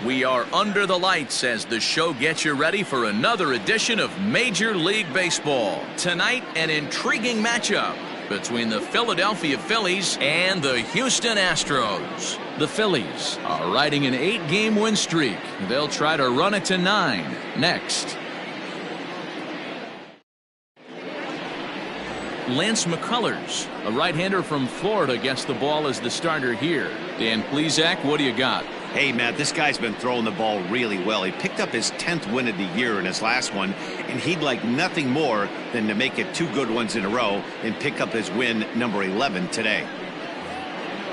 We are under the lights as the show gets you ready for another edition of Major League Baseball. Tonight, an intriguing matchup between the Philadelphia Phillies and the Houston Astros. The Phillies are riding an 8-game win streak. They'll try to run it to 9 next. Lance McCullers, a right-hander from Florida, gets the ball as the starter here. Dan Plesac, what do you got? Hey, Matt, this guy's been throwing the ball really well. He picked up his 10th win of the year in his last one, and he'd like nothing more than to make it 2 good ones in a row and pick up his win number 11 today.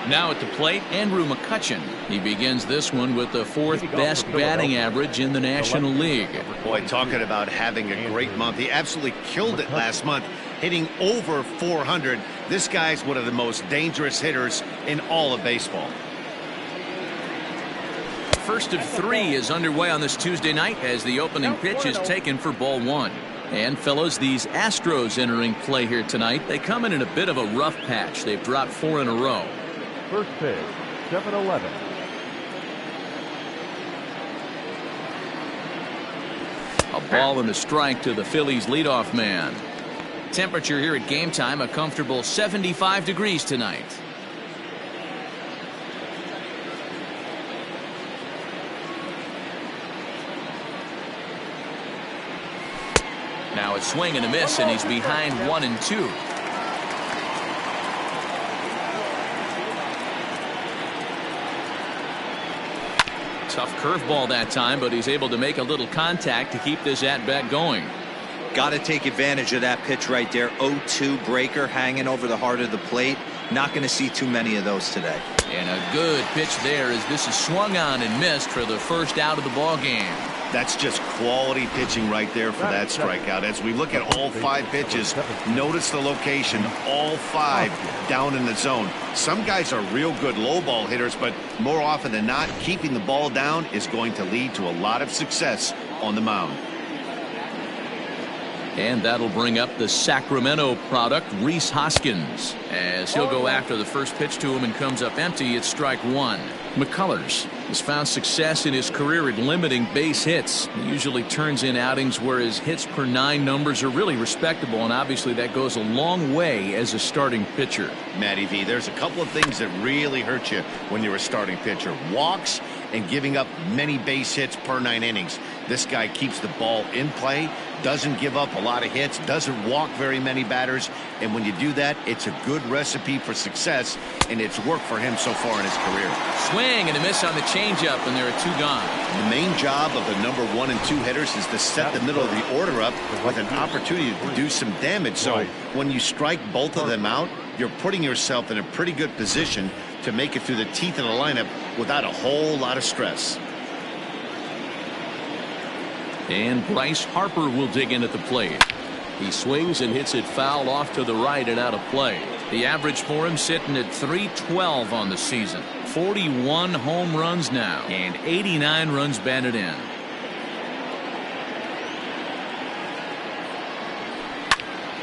Now at the plate, Andrew McCutchen. He begins this one with the 4th best batting average in the National League. Boy, talking about having a great month. He absolutely killed it last month, hitting over 400. This guy's one of the most dangerous hitters in all of baseball. First of 3 is underway on this Tuesday night as the opening pitch is taken for ball 1. And fellas, these Astros entering play here tonight. They come in a bit of a rough patch. They've dropped 4 in a row. First pitch, 7-11. A ball and a strike to the Phillies leadoff man. Temperature here at game time, a comfortable 75 degrees tonight. Now it's swing and a miss, and he's behind 1-2. Tough curveball that time, but he's able to make a little contact to keep this at-bat going. Got to take advantage of that pitch right there. 0-2 breaker hanging over the heart of the plate. Not going to see too many of those today. And a good pitch there as this is swung on and missed for the first out of the ball game. That's just quality pitching right there for that strikeout. As we look at all 5 pitches, notice the location, all 5 down in the zone. Some guys are real good low ball hitters, but more often than not, keeping the ball down is going to lead to a lot of success on the mound. And that'll bring up the Sacramento product, Rhys Hoskins, as he'll go after the first pitch to him and comes up empty. It's strike 1. McCullers has found success in his career at limiting base hits. He usually turns in outings where his hits per 9 numbers are really respectable, and obviously that goes a long way as a starting pitcher. Matty V, there's a couple of things that really hurt you when you're a starting pitcher. Walks and giving up many base hits per 9 innings. This guy keeps the ball in play, doesn't give up a lot of hits, doesn't walk very many batters, and when you do that, it's a good recipe for success, and it's worked for him so far in his career. Swing and a miss on the changeup, and there are 2 gone. The main job of the number 1 and 2 hitters is to set the middle of the order up with an opportunity to do some damage. So when you strike both of them out, you're putting yourself in a pretty good position to make it through the teeth of the lineup without a whole lot of stress. And Bryce Harper will dig in at the plate. He swings and hits it foul off to the right and out of play. The average for him sitting at .312 on the season. 41 home runs now and 89 runs batted in.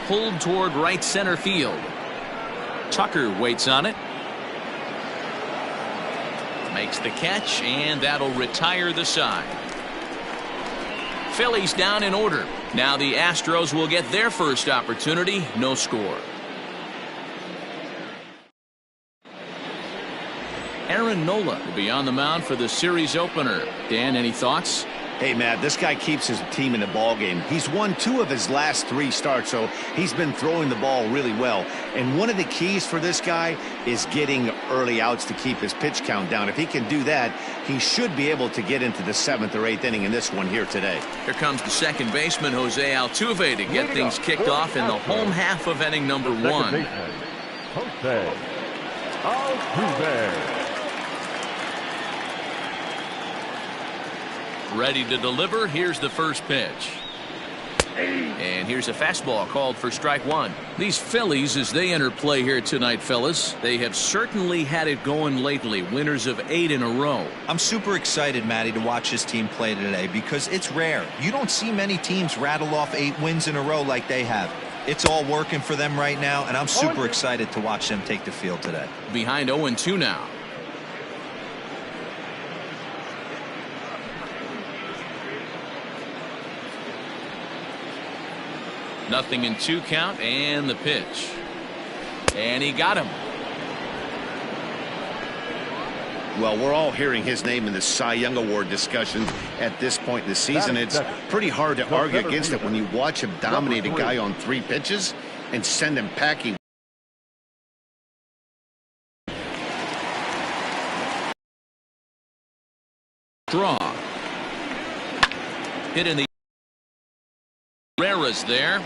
Pulled toward right center field. Tucker waits on it. Makes the catch, and that'll retire the side. Phillies down in order. Now the Astros will get their first opportunity. No score. Aaron Nola will be on the mound for the series opener. Dan, any thoughts? Hey, Matt, this guy keeps his team in the ball game. He's won 2 of his last 3 starts, so he's been throwing the ball really well. And one of the keys for this guy is getting early outs to keep his pitch count down. If he can do that, he should be able to get into the 7th or 8th inning in this one here today. Here comes the second baseman, Jose Altuve, to get things kicked off in the home half of inning number 1. Jose Altuve. Ready to deliver. Here's the first pitch. And here's a fastball called for strike 1. These Phillies, as they enter play here tonight, fellas, they have certainly had it going lately. Winners of 8 in a row. I'm super excited, Matty, to watch this team play today because it's rare. You don't see many teams rattle off 8 wins in a row like they have. It's all working for them right now, and I'm super excited to watch them take the field today. Behind 0-2 now. 0-2 count, and the pitch. And he got him. Well, we're all hearing his name in the Cy Young Award discussions at this point in the season. It's pretty hard to argue against it when you watch him dominate a guy on 3 pitches and send him packing. Draw. Hit in the Herrera's there,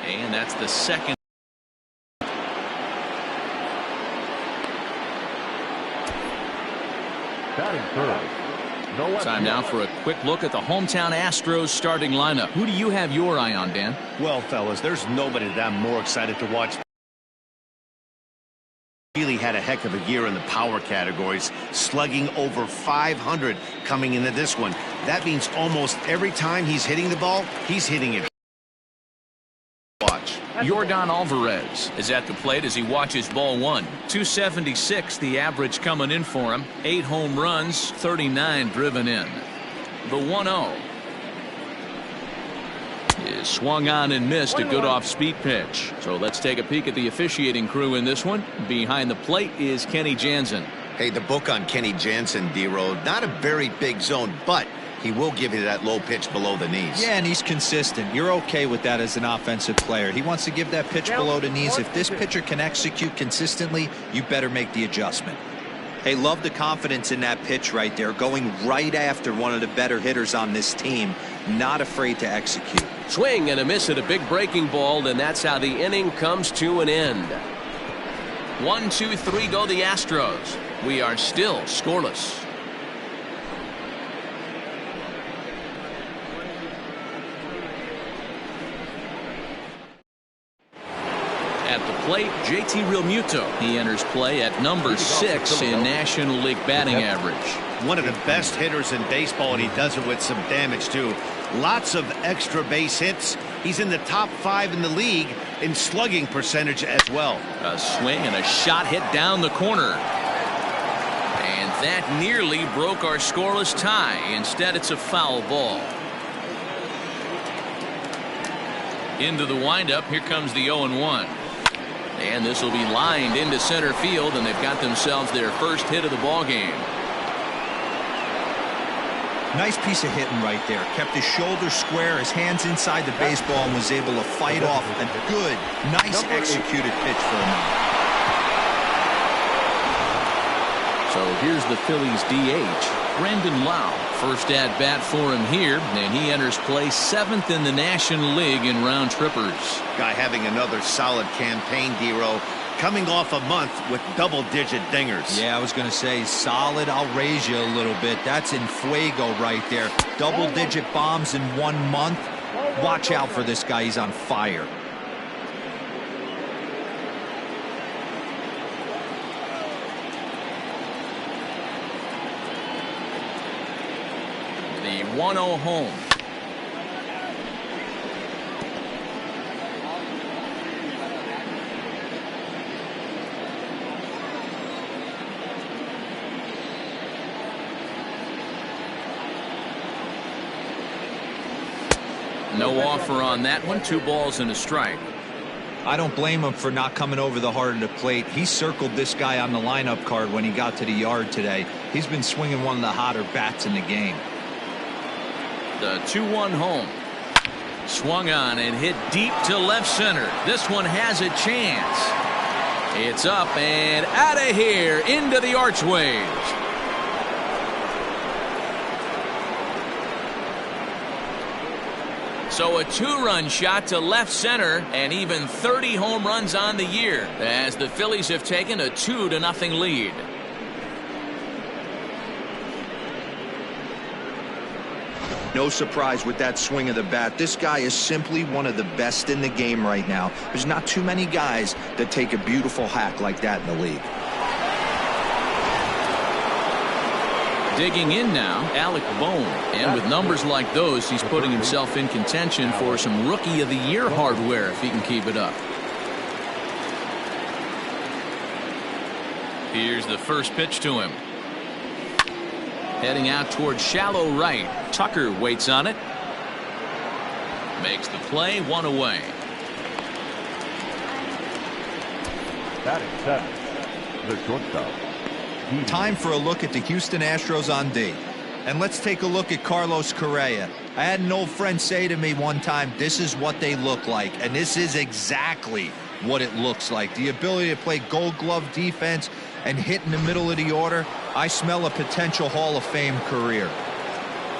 and that's the second. Batting first. No one. Time now for a quick look at the hometown Astros starting lineup. Who do you have your eye on, Dan? Well, fellas, there's nobody that I'm more excited to watch. Really had a heck of a year in the power categories, slugging over 500 coming into this one. That means almost every time he's hitting the ball, he's hitting it. Watch. Yordan Alvarez is at the plate as he watches ball 1. 276 the average coming in for him. 8 home runs, 39 driven in. The 1-0 is swung on and missed. A good off-speed pitch. So let's take a peek at the officiating crew in this one. Behind the plate is Kenny Jansen. Hey, the book on Kenny Jansen, D-Road, not a very big zone, but he will give you that low pitch below the knees. Yeah, and he's consistent. You're okay with that as an offensive player. He wants to give that pitch below the knees. If this pitcher can execute consistently, you better make the adjustment. Hey, love the confidence in that pitch right there, going right after one of the better hitters on this team, not afraid to execute. Swing and a miss at a big breaking ball, and that's how the inning comes to an end. 1, 2, 3 go the Astros. We are still scoreless. At the plate, JT Realmuto. He enters play at number 6 in National League batting average. One of the best hitters in baseball, and he does it with some damage too. Lots of extra base hits. He's in the top 5 in the league in slugging percentage as well. A swing and a shot hit down the corner. And that nearly broke our scoreless tie. Instead, it's a foul ball. Into the windup. Here comes the 0-1. And this will be lined into center field, and they've got themselves their first hit of the ball game. Nice piece of hitting right there. Kept his shoulders square, his hands inside the baseball, and was able to fight off a good, nice executed pitch for him. So here's the Phillies DH, Brandon Lau. First at bat for him here, and he enters play 7th in the National League in round trippers. Guy having another solid campaign, D-Row, coming off a month with double-digit dingers. Yeah, I was going to say solid. I'll raise you a little bit. That's in fuego right there. Double-digit bombs in 1 month. Watch out for this guy. He's on fire. The 1-0 home. No offer on that one. 2 balls and a strike. I don't blame him for not coming over the heart of the plate. He circled this guy on the lineup card when he got to the yard today. He's been swinging one of the hotter bats in the game. The 2-1 home. Swung on and hit deep to left center. This one has a chance. It's up and out of here into the archways. So a 2-run shot to left center, and even 30 home runs on the year as the Phillies have taken a 2-0 lead. No surprise with that swing of the bat. This guy is simply one of the best in the game right now. There's not too many guys that take a beautiful hack like that in the league. Digging in now, Alec Bohm. And with numbers like those, he's putting himself in contention for some Rookie of the Year hardware if he can keep it up. Here's the first pitch to him. Heading out towards shallow right. Tucker waits on it. Makes the play, 1 away. Batting seventh, the shortstop. Time for a look at the Houston Astros on D. And let's take a look at Carlos Correa. I had an old friend say to me one time, this is what they look like. And this is exactly what it looks like. The ability to play gold glove defense and hit in the middle of the order. I smell a potential Hall of Fame career.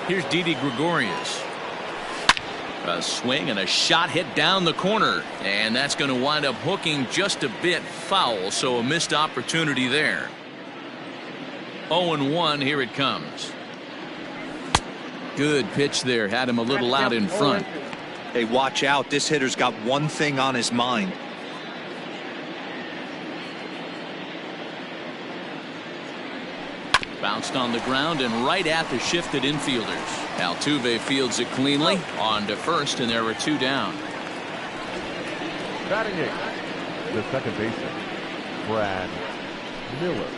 Here's Didi Gregorius. A swing and a shot hit down the corner. And that's going to wind up hooking just a bit foul. So a missed opportunity there. 0-1, here it comes. Good pitch there. Had him a little out in front. Hey, watch out. This hitter's got one thing on his mind. Bounced on the ground and right at the shifted infielders. Altuve fields it cleanly. On to first, and there were two down. Batting eighth, the second baseman, Brad Miller.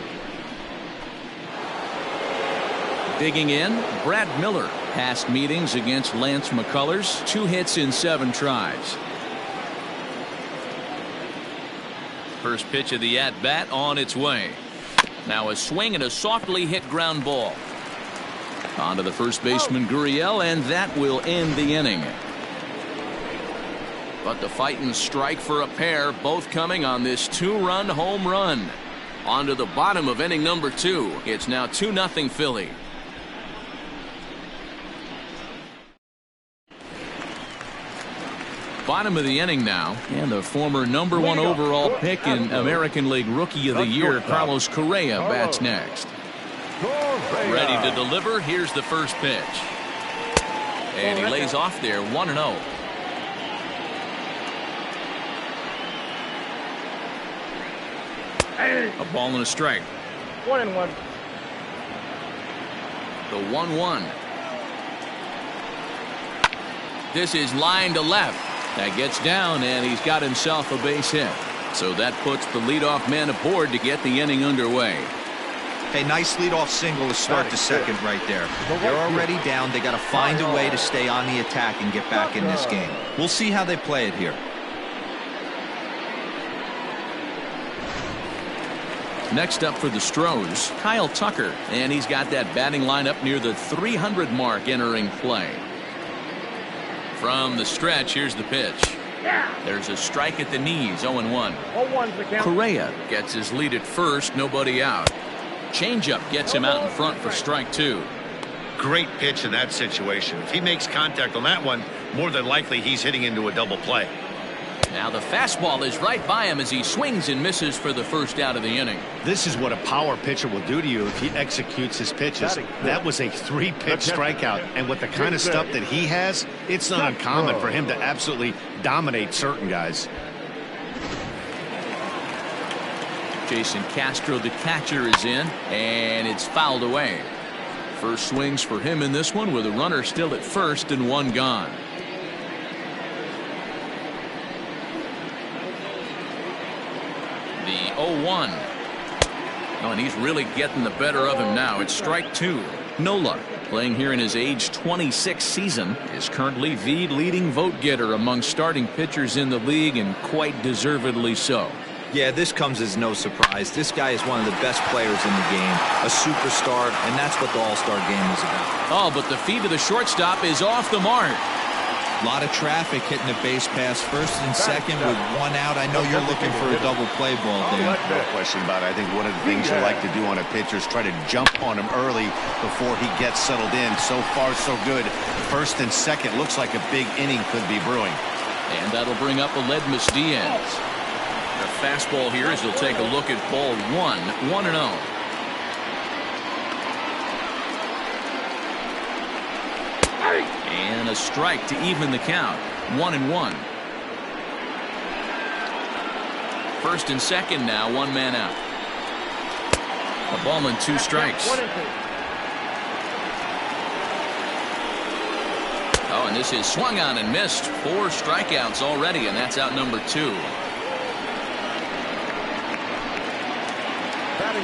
Digging in, Brad Miller. Past meetings against Lance McCullers. 2 hits in 7 tries. First pitch of the at-bat on its way. Now a swing and a softly hit ground ball. On to the first baseman Gurriel, and that will end the inning. But the fight and strike for a pair, both coming on this 2-run home run. On to the bottom of inning number 2. It's now 2-0 Philly. Bottom of the inning now, and the former #1 overall pick in American League Rookie of the Year, Carlos Correa, bats next. Ready to deliver. Here's the first pitch. And he lays off there, 1-0. A ball and a strike. 1-1. The 1-1. This is line to left. That gets down, and he's got himself a base hit. So that puts the leadoff man aboard to get the inning underway. Hey, nice leadoff single to start the second right there. They're already down. They got to find a way to stay on the attack and get back in this game. We'll see how they play it here. Next up for the Stros, Kyle Tucker, and he's got that batting lineup near the 300 mark entering play. From the stretch, here's the pitch. There's a strike at the knees, 0-1. Correa gets his lead at first, nobody out. Changeup gets him out in front for strike 2. Great pitch in that situation. If he makes contact on that one, more than likely he's hitting into a double play. Now the fastball is right by him as he swings and misses for the first out of the inning. This is what a power pitcher will do to you if he executes his pitches. That was a 3-pitch strikeout, and with the kind of stuff that he has, it's not uncommon for him to absolutely dominate certain guys. Jason Castro, the catcher, is in, and it's fouled away. First swings for him in this one with a runner still at first and 1 gone. The 0-1. Oh, and he's really getting the better of him now. It's strike 2. Nola, playing here in his age 26 season, is currently the leading vote getter among starting pitchers in the league, and quite deservedly so. Yeah, this comes as no surprise. This guy is one of the best players in the game, a superstar, and that's what the All-Star game is about. Oh, but the feed to the shortstop is off the mark. A lot of traffic hitting the base pass first and second with 1 out. I know you're looking for a double play ball there. No question about it. I think one of the things you like to do on a pitcher is try to jump on him early before he gets settled in. So far, so good. First and second looks like a big inning could be brewing. And that'll bring up Aledmus Diaz. The fastball here as he'll take a look at ball 1, 1-0. And a strike to even the count, 1-1. First and second now, 1 man out. A ball and 2 strikes. Oh, and this is swung on and missed. 4 strikeouts already, and that's out number 2.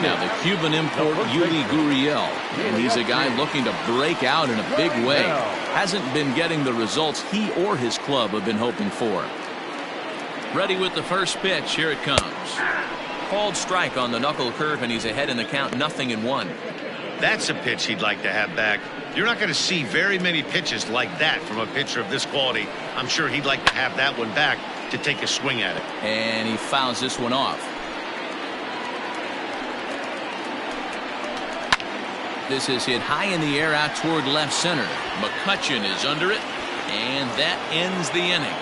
Now the Cuban import Yuli Gurriel, and he's a guy looking to break out in a big way. Hasn't been getting the results he or his club have been hoping for. Ready with the first pitch. Here it comes. called strike on the knuckle curve, and he's ahead in the count, 0-1. That's a pitch he'd like to have back. You're not going to see very many pitches like that from a pitcher of this quality. I'm sure he'd like to have that one back to take a swing at it. And he fouls this one off. This is hit high in the air out toward left center. McCutchen is under it, and that ends the inning.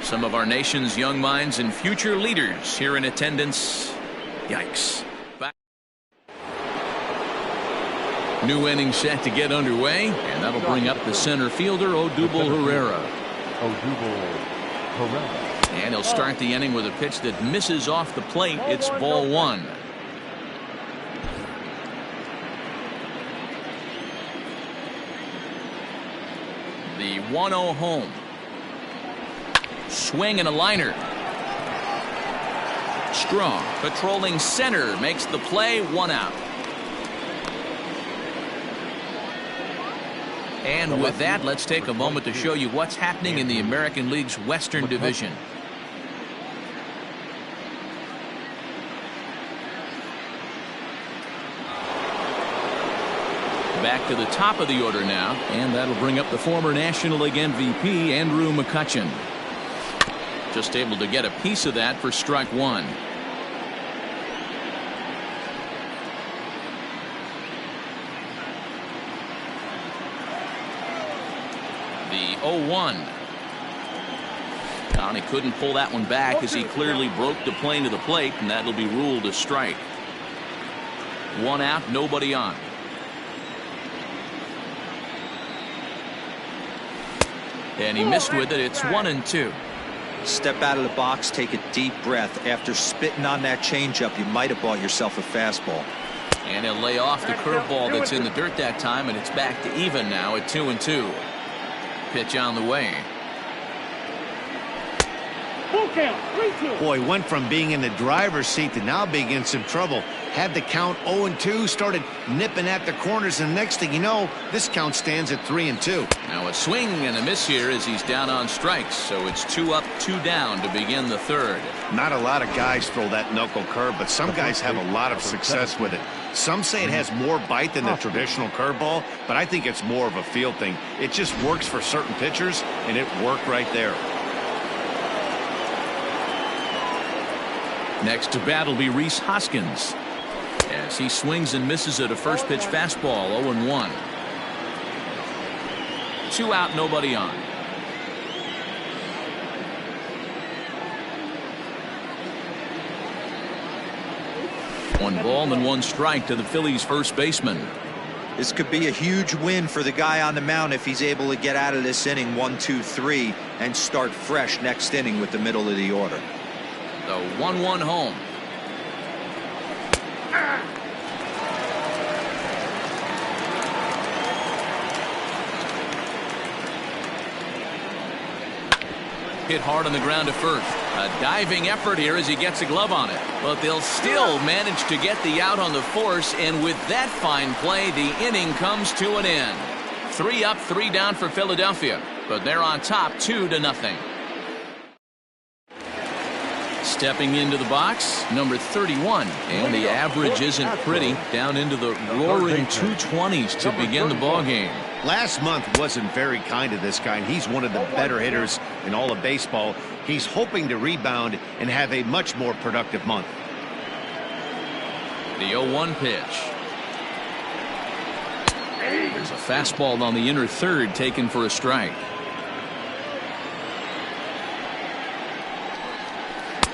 Some of our nation's young minds and future leaders here in attendance. Yikes. New inning set to get underway, and that'll bring up the center fielder, Odubel Herrera. And he'll start the inning with a pitch that misses off the plate. It's ball one. The 1-0 home. Swing and a liner. Strong patrolling center makes the play, 1 out. And with that, let's take a moment to show you what's happening in the American League's Western Division. Back to the top of the order now, and that'll bring up the former National League MVP, Andrew McCutchen. Just able to get a piece of that for strike one. The 0-1. He couldn't pull that one back as he clearly broke the plane to the plate, and that'll be ruled a strike. 1 out, nobody on. And he missed with it. It's 1-2. Step out of the box, take a deep breath. After spitting on that changeup, you might have bought yourself a fastball. And he'll lay off the curveball that's in the dirt that time, and it's back to even now at 2-2. Pitch on the way. Boy, went from being in the driver's seat to now being in some trouble. Had the count 0-2, started nipping at the corners, and next thing you know, this count stands at 3-2. Now a swing and a miss here as he's down on strikes, so it's 2 up, 2 down to begin the third. Not a lot of guys throw that knuckle curve, but some guys have a lot of success with it. Some say it has more bite than the traditional curveball, but I think it's more of a feel thing. It just works for certain pitchers, and it worked right there. Next to bat will be Rhys Hoskins as he swings and misses at a first pitch fastball. 0-1. 2 out, nobody on. One ball and 1 strike to the Phillies first baseman. This could be a huge win for the guy on the mound if he's able to get out of this inning 1-2-3 and start fresh next inning with the middle of the order. The 1-1 home. Hit hard on the ground to first. A diving effort here as he gets a glove on it. But they'll still manage to get the out on the force, and with that fine play, the inning comes to an end. 3 up, 3 down for Philadelphia, but they're on top 2-0. Stepping into the box, number 31, and the average isn't pretty, down into the roaring 220s to begin the ball game. Last month wasn't very kind to this guy, and he's one of the better hitters in all of baseball. He's hoping to rebound and have a much more productive month. The 0-1 pitch. There's a fastball on the inner third taken for a strike.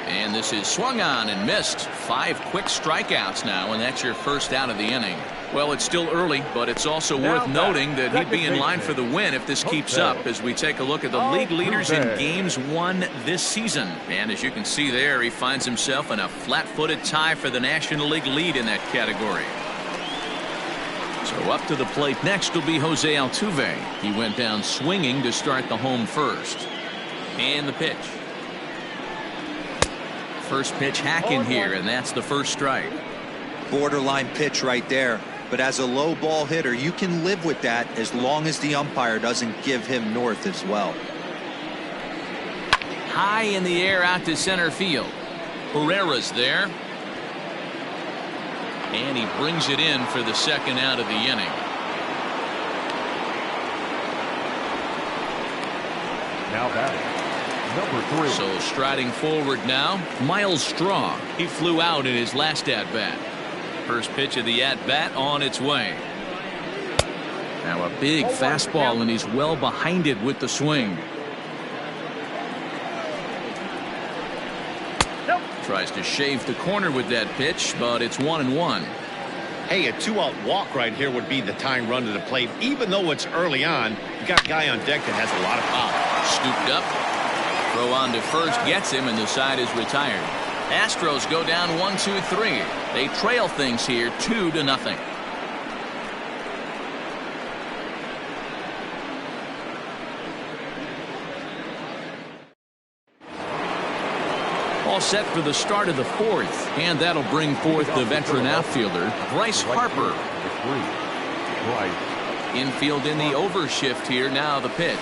And this is swung on and missed. 5 quick strikeouts now, and that's your first out of the inning. Well, it's still early, but it's also worth noting that he'd be in line for the win if this keeps up as we take a look at the league leaders in games won this season. And as you can see there, he finds himself in a flat-footed tie for the National League lead in that category. So up to the plate next will be Jose Altuve. He went down swinging to start the home first. And the pitch. First pitch hack in here, and that's the first strike. Borderline pitch right there. But as a low ball hitter, you can live with that as long as the umpire doesn't give him north as well. high in the air out to center field. Herrera's there. And he brings it in for the second out of the inning. Now batting, number 3. So striding forward now, Miles Straw. He flew out in his last at-bat. First pitch of the at-bat on its way. Now a big fastball, and he's well behind it with the swing. Tries to shave the corner with that pitch, but it's 1-1. Hey, a 2-out walk right here would be the tying run to the plate. Even though it's early on, you got a guy on deck that has a lot of power. Scooped up. Throw on to first gets him, and the side is retired. Astros go down 1-2-3. They trail things here 2-0. All set for the start of the fourth, and that'll bring forth the veteran outfielder Bryce Harper. Infield in the overshift here. Now the pitch.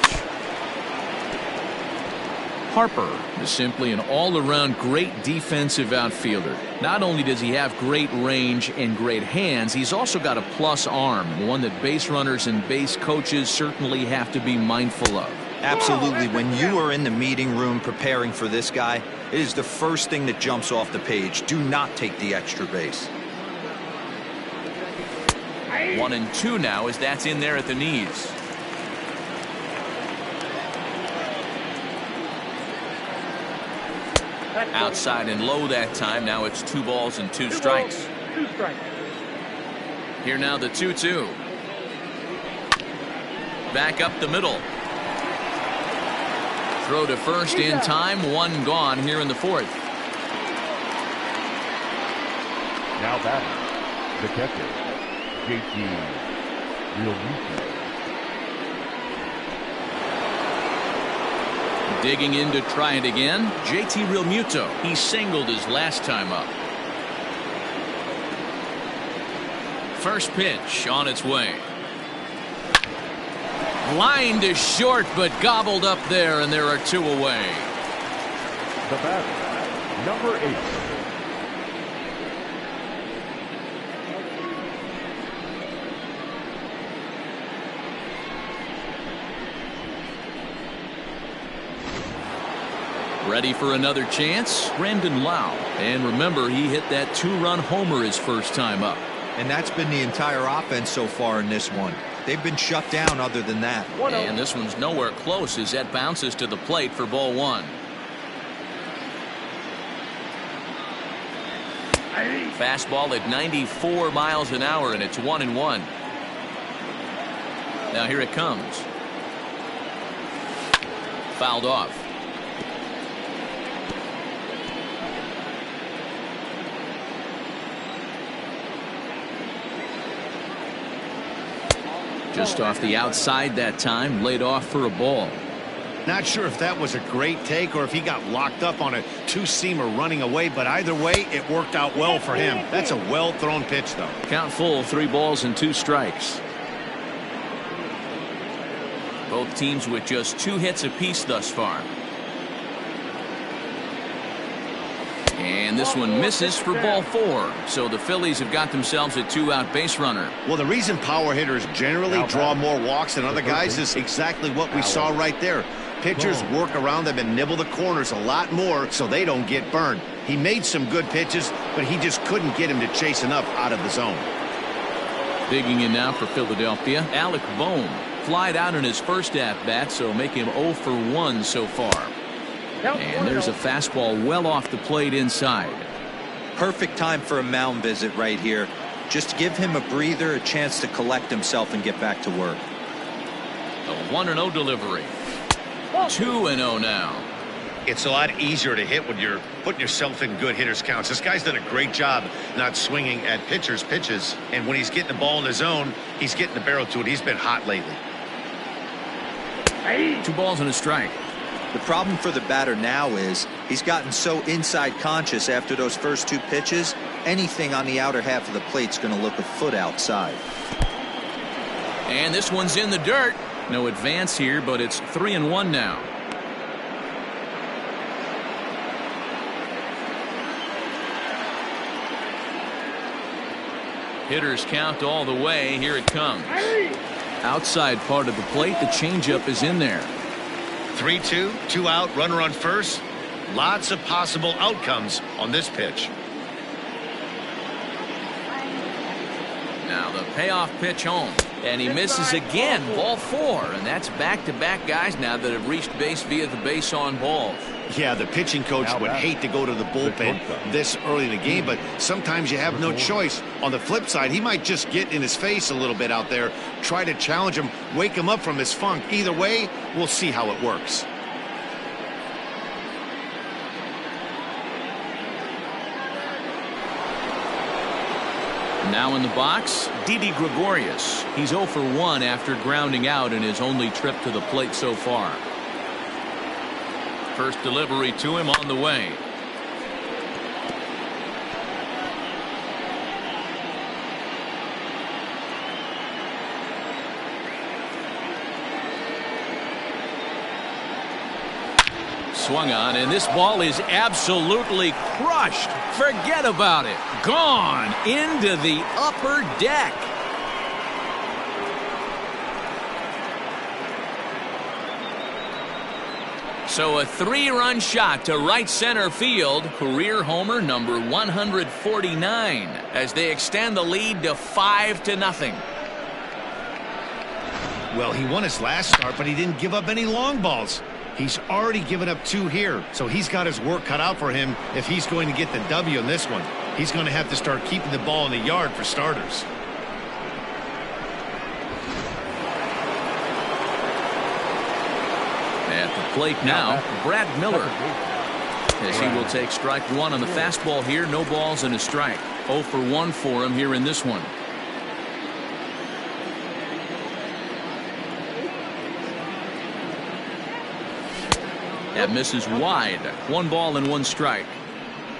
Harper is simply an all-around great defensive outfielder. Not only does he have great range and great hands, he's also got a plus arm, one that base runners and base coaches certainly have to be mindful of. Absolutely. When you are in the meeting room preparing for this guy, it is the first thing that jumps off the page. Do not take the extra base. 1-2 now, as that's in there at the knees. Outside and low that time. Now it's 2 balls and 2 strikes. Here now the 2-2. Back up the middle. Throw to first in time. 1 gone here in the fourth. Now batting, the catcher, G91. Digging in to try it again. JT Realmuto. He singled his last time up. First pitch on its way. Line to short, but gobbled up there, and there are 2 away. The batter, number 8. Ready for another chance, Brandon Lau. And remember, he hit that 2-run homer his first time up. And that's been the entire offense so far in this one. They've been shut down other than that. And this one's nowhere close as that bounces to the plate for ball 1. Fastball at 94 miles an hour, and it's 1-1. Now here it comes. Fouled off. Just off the outside that time, laid off for a ball. Not sure if that was a great take or if he got locked up on a 2-seamer running away, but either way, it worked out well for him. That's a well-thrown pitch, though. Count full, 3 balls and 2 strikes. Both teams with just 2 hits apiece thus far. And this one misses for ball 4. So the Phillies have got themselves a 2-out base runner. Well, the reason power hitters generally draw more walks than other guys is exactly what we saw right there. Pitchers work around them and nibble the corners a lot more so they don't get burned. He made some good pitches, but he just couldn't get him to chase enough out of the zone. Digging in now for Philadelphia, Alec Bohm. Flied out in his first at-bat, so make him 0 for 1 so far. And there's a fastball well off the plate inside. Perfect time for a mound visit right here. Just give him a breather, a chance to collect himself and get back to work. A 1-0 delivery. 2-0 now. It's a lot easier to hit when you're putting yourself in good hitters counts. This guy's done a great job not swinging at pitchers' pitches. And when he's getting the ball in the zone, he's getting the barrel to it. He's been hot lately. 2 balls and a strike. The problem for the batter now is he's gotten so inside conscious after those first 2 pitches, anything on the outer half of the plate's going to look a foot outside. And this one's in the dirt. No advance here, but it's 3-1 now. Hitters count all the way. Here it comes. Outside part of the plate. The changeup is in there. 3-2, 2 out, runner on first. Lots of possible outcomes on this pitch. Now the payoff pitch home. And he misses again. Ball 4. And that's back-to-back guys now that have reached base via the base on balls. Yeah, the pitching coach would hate to go to the bullpen this early in the game, but sometimes you have no choice. On the flip side, he might just get in his face a little bit out there, try to challenge him, wake him up from his funk. Either way, we'll see how it works. Now in the box, Didi Gregorius. He's 0 for 1 after grounding out in his only trip to the plate so far. First delivery to him on the way. Swung on, and this ball is absolutely crushed. Forget about it. Gone into the upper deck. So a 3-run shot to right center field. Career homer number 149 as they extend the lead to 5-0. Well, he won his last start, but he didn't give up any long balls. He's already given up 2 here, so he's got his work cut out for him if he's going to get the W in this one. He's going to have to start keeping the ball in the yard for starters. At the plate now, Brad Miller. As he will take strike 1 on the fastball here. No balls and a strike. 0 for 1 for him here in this one. That misses wide. 1 ball and 1 strike.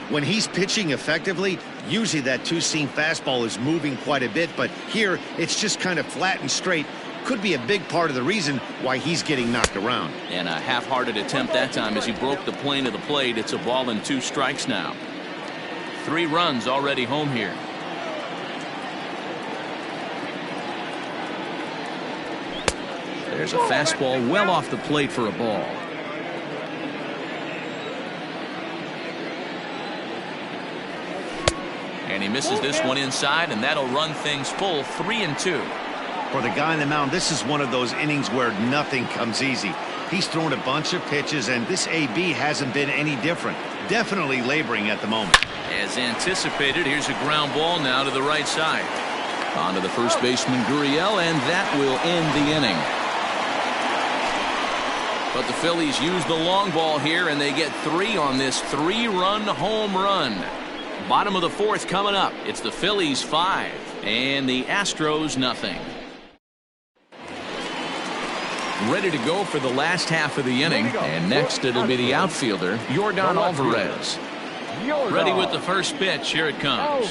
When he's pitching effectively, usually that 2-seam fastball is moving quite a bit, but here it's just kind of flat and straight. Could be a big part of the reason why he's getting knocked around. And a half-hearted attempt that time as he broke the plane of the plate. It's a ball and 2 strikes now. 3 runs already home here. There's a fastball well off the plate for a ball. And he misses this one inside, and that'll run things full. 3-2. For the guy on the mound, this is one of those innings where nothing comes easy. He's thrown a bunch of pitches, and this AB hasn't been any different. Definitely laboring at the moment. As anticipated, here's a ground ball now to the right side. On to the first baseman, Gurriel, and that will end the inning. But the Phillies use the long ball here, and they get 3 on this 3-run home run. Bottom of the 4th coming up. It's the Phillies 5 and the Astros nothing. Ready to go for the last half of the inning, and next it'll be the outfielder, Yordan Alvarez. Ready with the first pitch. Here it comes.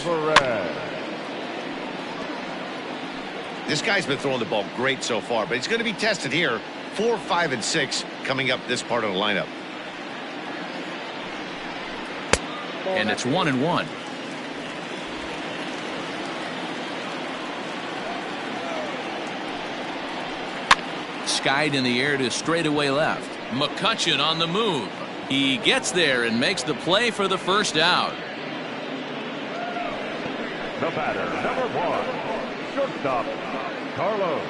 This guy's been throwing the ball great so far, but he's going to be tested here. 4, 5, and 6 coming up this part of the lineup. And it's 1-1. Skied in the air to straightaway left. McCutchen on the move. He gets there and makes the play for the first out. The batter, number 1, shortstop, Carlos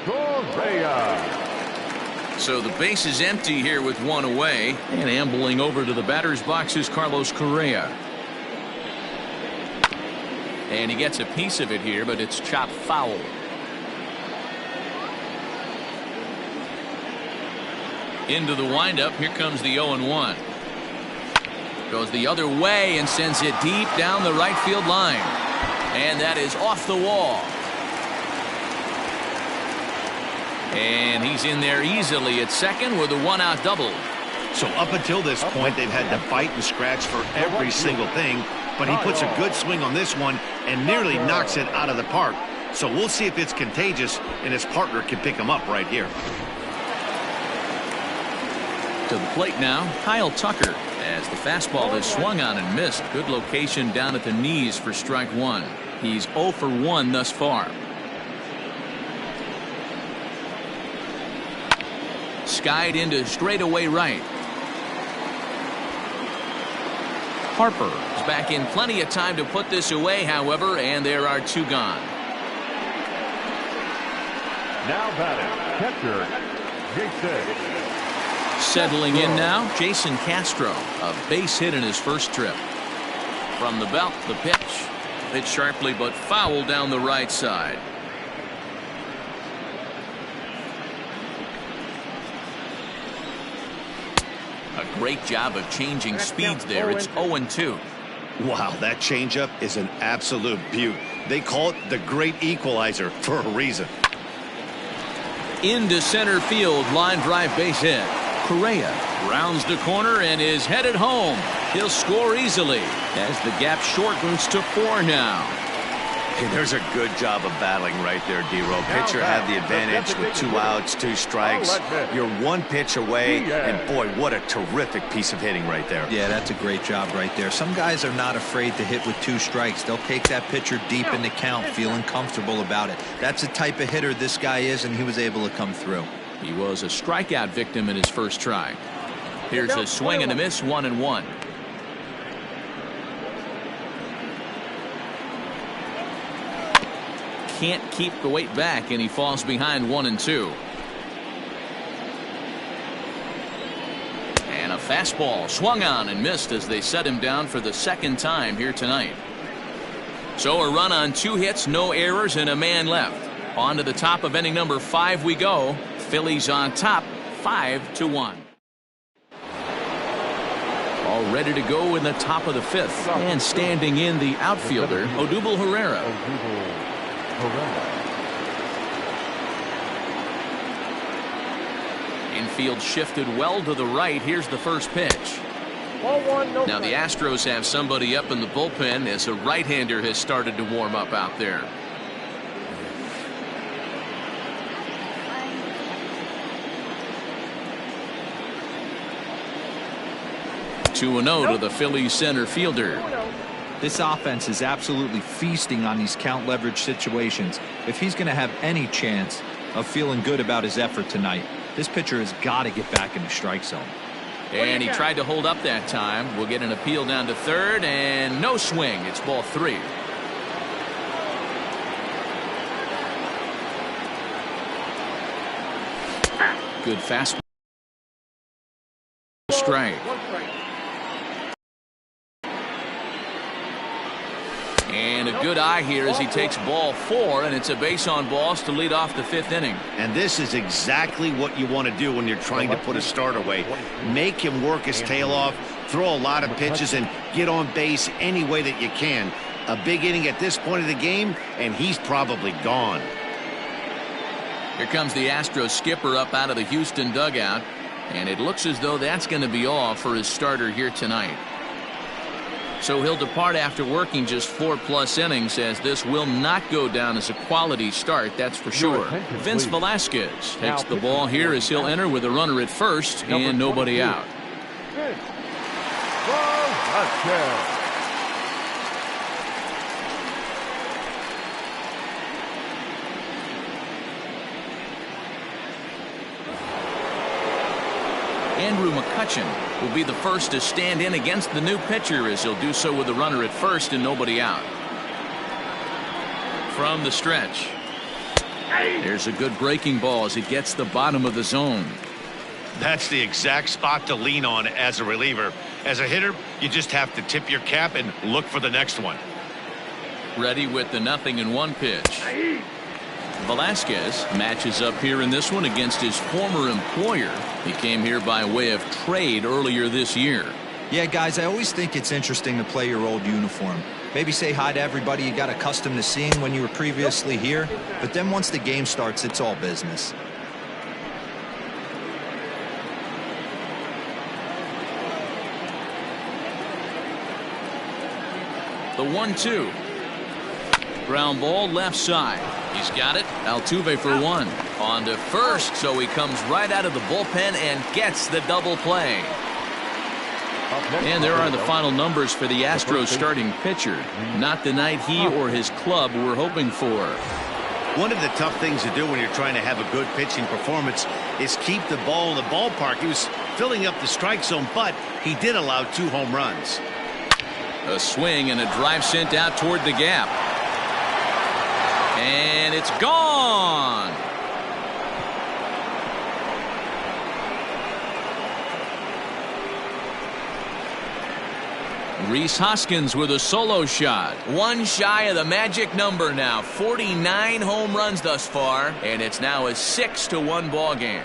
Correa. So the base is empty here with 1 away, and ambling over to the batter's box is Carlos Correa. And he gets a piece of it here, but it's chopped foul. Into the windup. Here comes the 0-1. Goes the other way and sends it deep down the right field line. And that is off the wall. And he's in there easily at second with a 1-out double. So up until this point, they've had to fight and scratch for every single thing, but he puts a good swing on this one and nearly knocks it out of the park. So we'll see if it's contagious and his partner can pick him up right here. To the plate now, Kyle Tucker, as the fastball is swung on and missed. Good location down at the knees for strike 1. He's 0 for 1 thus far. Skied into straightaway right. Harper is back in plenty of time to put this away, however, and there are 2 gone. Now batting, catcher, Jason. Settling in now, Jason Castro, a base hit in his first trip. From the belt, the pitch. Hit sharply but foul down the right side. A great job of changing speeds there. It's 0-2. Wow, that changeup is an absolute beaut. They call it the great equalizer for a reason. Into center field, line drive base hit. Correa rounds the corner and is headed home. He'll score easily as the gap shortens to 4 now. Hey, there's a good job of battling right there, D-Row. Pitcher had the advantage with 2 outs, 2 strikes. You're 1 pitch away, and boy, what a terrific piece of hitting right there. Yeah, that's a great job right there. Some guys are not afraid to hit with 2 strikes. They'll take that pitcher deep in the count, feeling comfortable about it. That's the type of hitter this guy is, and he was able to come through. He was a strikeout victim in his first try. Here's a swing and a miss, 1-1. Can't keep the weight back, and he falls behind 1-2. And a fastball swung on and missed as they set him down for the 2nd time here tonight. So a run on 2 hits, no errors, and a man left. On to the top of inning number 5 we go. Phillies on top, 5-1. All ready to go in the top of the 5th. And standing in the outfielder, Odubel Herrera. Infield shifted well to the right. Here's the first pitch. Now the Astros have somebody up in the bullpen as a right-hander has started to warm up out there. 2-0 to the Phillies center fielder. This offense is absolutely feasting on these count leverage situations. If he's going to have any chance of feeling good about his effort tonight, this pitcher has got to get back in the strike zone. And he tried to hold up that time. We'll get an appeal down to 3rd, and no swing. It's ball 3. Good fastball. Strike. And a good eye here as he takes ball 4, and it's a base on balls to lead off the 5th inning. And this is exactly what you want to do when you're trying to put a starter away. Make him work his tail off, throw a lot of pitches, and get on base any way that you can. A big inning at this point of the game, and he's probably gone. Here comes the Astros skipper up out of the Houston dugout, and it looks as though that's going to be all for his starter here tonight. So he'll depart after working just 4+ innings, as this will not go down as a quality start, that's for sure. Vince Velasquez takes the ball here as he'll enter with a runner at first and nobody out. Andrew McCutchen will be the first to stand in against the new pitcher, as he'll do so with a runner at first and nobody out. From the stretch, there's a good breaking ball as it gets the bottom of the zone. That's the exact spot to lean on as a reliever. As a hitter, you just have to tip your cap and look for the next one. Ready with the 0-1 pitch. Velasquez matches up here in this one against his former employer. He came here by way of trade earlier this year. Yeah, guys, I always think it's interesting to play your old uniform. Maybe say hi to everybody you got accustomed to seeing when you were previously here, but then once the game starts, it's all business. The 1-2. Ground ball left side. He's got it. Altuve for 1. On to first, so he comes right out of the bullpen and gets the double play. And there are the final numbers for the Astros starting pitcher. Not the night he or his club were hoping for. One of the tough things to do when you're trying to have a good pitching performance is keep the ball in the ballpark. He was filling up the strike zone, but he did allow 2 home runs. A swing and a drive sent out toward the gap. And it's gone. Rhys Hoskins with a solo shot. One shy of the magic number now. 49 home runs thus far, and it's now a 6-1 ball game.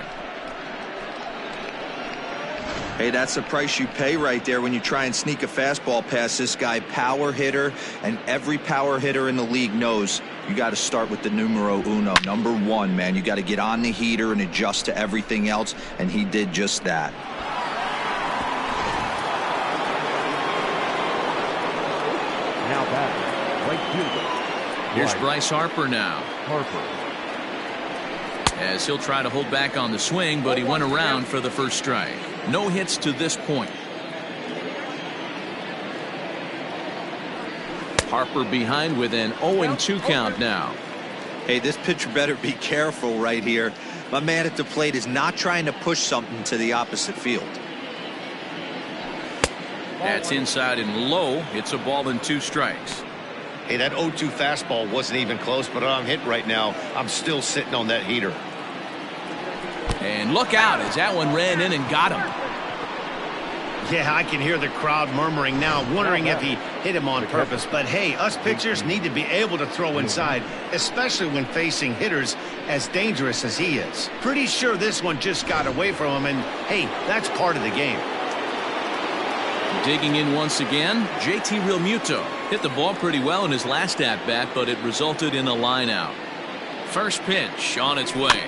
Hey, that's the price you pay right there when you try and sneak a fastball past this guy. Power hitter, and every power hitter in the league knows you got to start with the numero uno, number 1, man. You got to get on the heater and adjust to everything else, and he did just that. Now batting, right fielder. Here's Bryce Harper now. Harper. As he'll try to hold back on the swing, but he went around for the first strike. No hits to this point. Harper behind with an 0-2 count now. Hey, this pitcher better be careful right here. My man at the plate is not trying to push something to the opposite field. That's inside and low. It's a ball and 2 strikes. Hey, that 0-2 fastball wasn't even close, but I'm hit right now. I'm still sitting on that heater. And look out as that one ran in and got him. Yeah, I can hear the crowd murmuring now, wondering if he hit him on purpose. But hey, us pitchers need to be able to throw inside, especially when facing hitters as dangerous as he is. Pretty sure this one just got away from him, and hey, that's part of the game. Digging in once again, JT Realmuto hit the ball pretty well in his last at-bat, but it resulted in a line out. First pitch on its way.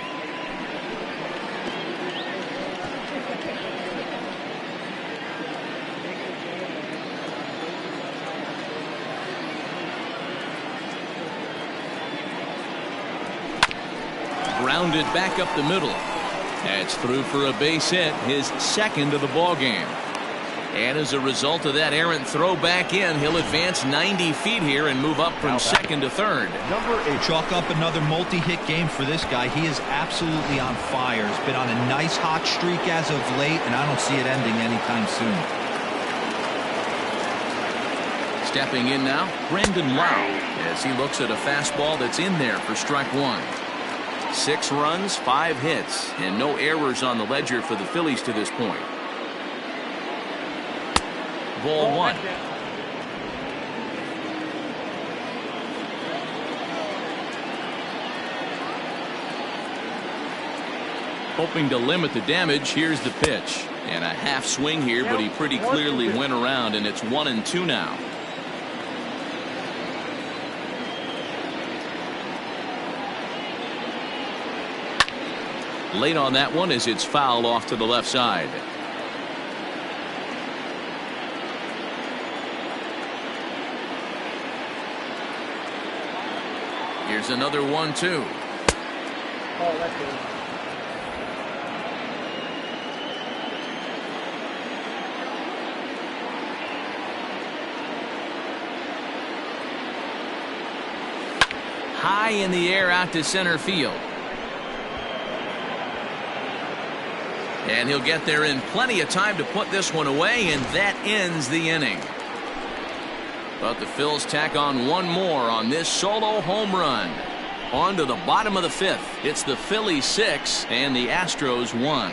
Grounded back up the middle. That's through for a base hit, his second of the ball game. And as a result of that errant throw back in, he'll advance 90 feet here and move up from second to third. Number 8. Chalk up another multi-hit game for this guy. He is absolutely on fire. He's been on a nice hot streak as of late, and I don't see it ending anytime soon. Stepping in now, Brandon Lau, as he looks at a fastball that's in there for strike 1. 6 runs, 5 hits, and no errors on the ledger for the Phillies to this point. Ball 1. Hoping to limit the damage, here's the pitch. And a half swing here, but he pretty clearly went around, and it's 1-2 now. Late on that one as it's fouled off to the left side. Here's another 1-2. Oh, that's good. High in the air out to center field. And he'll get there in plenty of time to put this one away, and that ends the inning. But the Phils tack on one more on this solo home run. On to the bottom of the 5th. It's the Phillies 6 and the Astros 1.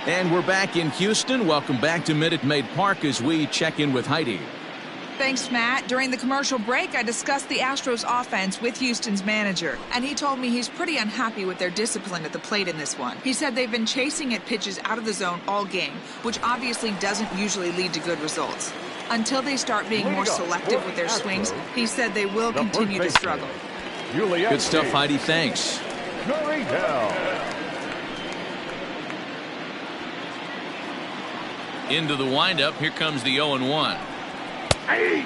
And we're back in Houston. Welcome back to Minute Maid Park as we check in with Heidi. Thanks, Matt. During the commercial break, I discussed the Astros offense with Houston's manager, and he told me he's pretty unhappy with their discipline at the plate in this one. He said they've been chasing at pitches out of the zone all game, which obviously doesn't usually lead to good results. Until they start being more selective with their swings, he said they will continue to struggle. Good stuff, Heidi. Thanks. Into the windup. Here comes the 0-1. Hey.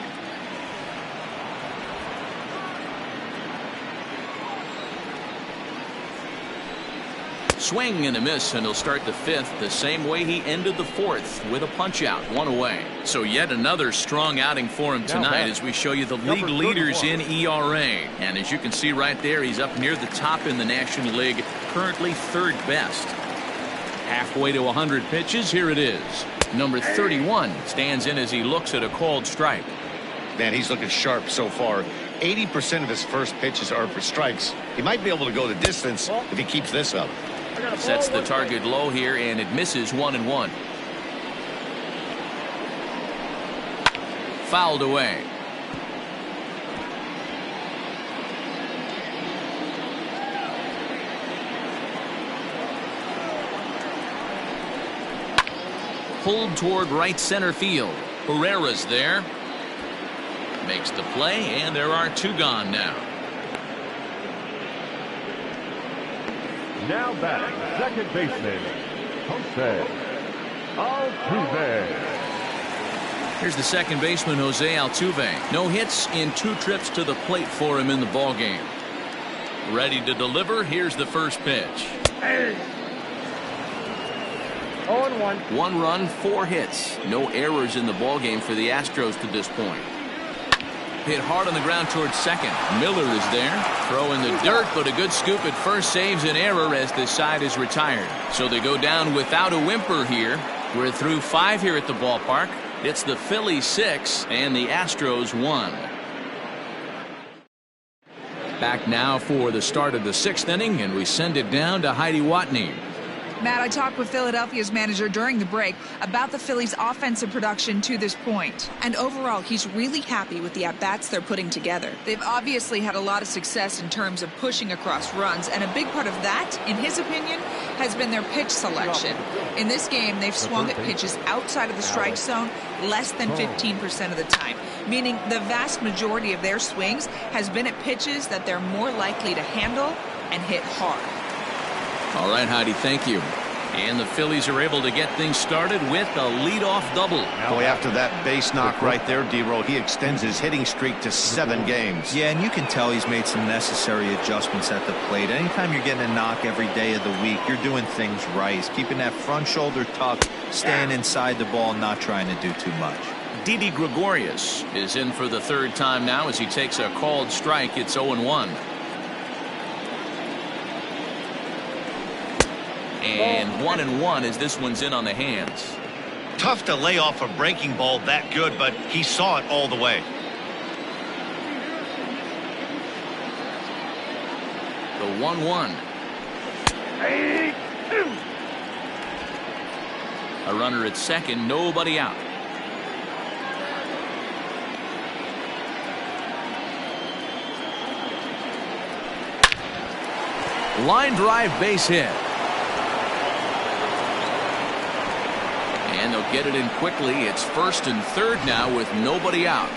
Swing and a miss, and he'll start the fifth the same way he ended the fourth, with a punch out, 1 away. So yet another strong outing for him tonight as we show you the league leaders in ERA. And as you can see right there, he's up near the top in the National League, currently third best. Halfway to 100 pitches, here it is. Number 31 stands in as he looks at a called strike. Man, he's looking sharp so far. 80% of his first pitches are for strikes. He might be able to go the distance if he keeps this up. Sets the target low here, and it misses 1-1. Fouled away. Pulled toward right center field. Herrera's there. Makes the play, and there are 2 gone now. Now batting, second baseman, Jose Altuve. Here's the second baseman, Jose Altuve. No hits in 2 trips to the plate for him in the ballgame. Ready to deliver. Here's the first pitch. 0-1. 1 run, 4 hits. No errors in the ballgame for the Astros to this point. Hit hard on the ground towards second. Miller is there. Throw in the dirt, but a good scoop at first saves an error as the side is retired. So they go down without a whimper here. We're through 5 here at the ballpark. It's the Phillies 6 and the Astros 1. Back now for the start of the 6th inning, and we send it down to Heidi Watney. Matt, I talked with Philadelphia's manager during the break about the Phillies' offensive production to this point. And overall, he's really happy with the at-bats they're putting together. They've obviously had a lot of success in terms of pushing across runs, and a big part of that, in his opinion, has been their pitch selection. In this game, they've swung at pitches outside of the strike zone less than 15% of the time, meaning the vast majority of their swings has been at pitches that they're more likely to handle and hit hard. All right, Heidi, thank you. And the Phillies are able to get things started with a leadoff double. Boy, after that base knock right there, D-Row, he extends his hitting streak to 7 games. Yeah, and you can tell he's made some necessary adjustments at the plate. Anytime you're getting a knock every day of the week, you're doing things right. He's keeping that front shoulder tucked, staying inside the ball, not trying to do too much. Didi Gregorius is in for the 3rd time now as he takes a called strike. It's 0-1. And 1-1 as this one's in on the hands. Tough to lay off a breaking ball that good, but he saw it all the way. The 1-1. A runner at second, nobody out. Line drive base hit. And they'll get it in quickly. It's 1st and 3rd now with nobody out.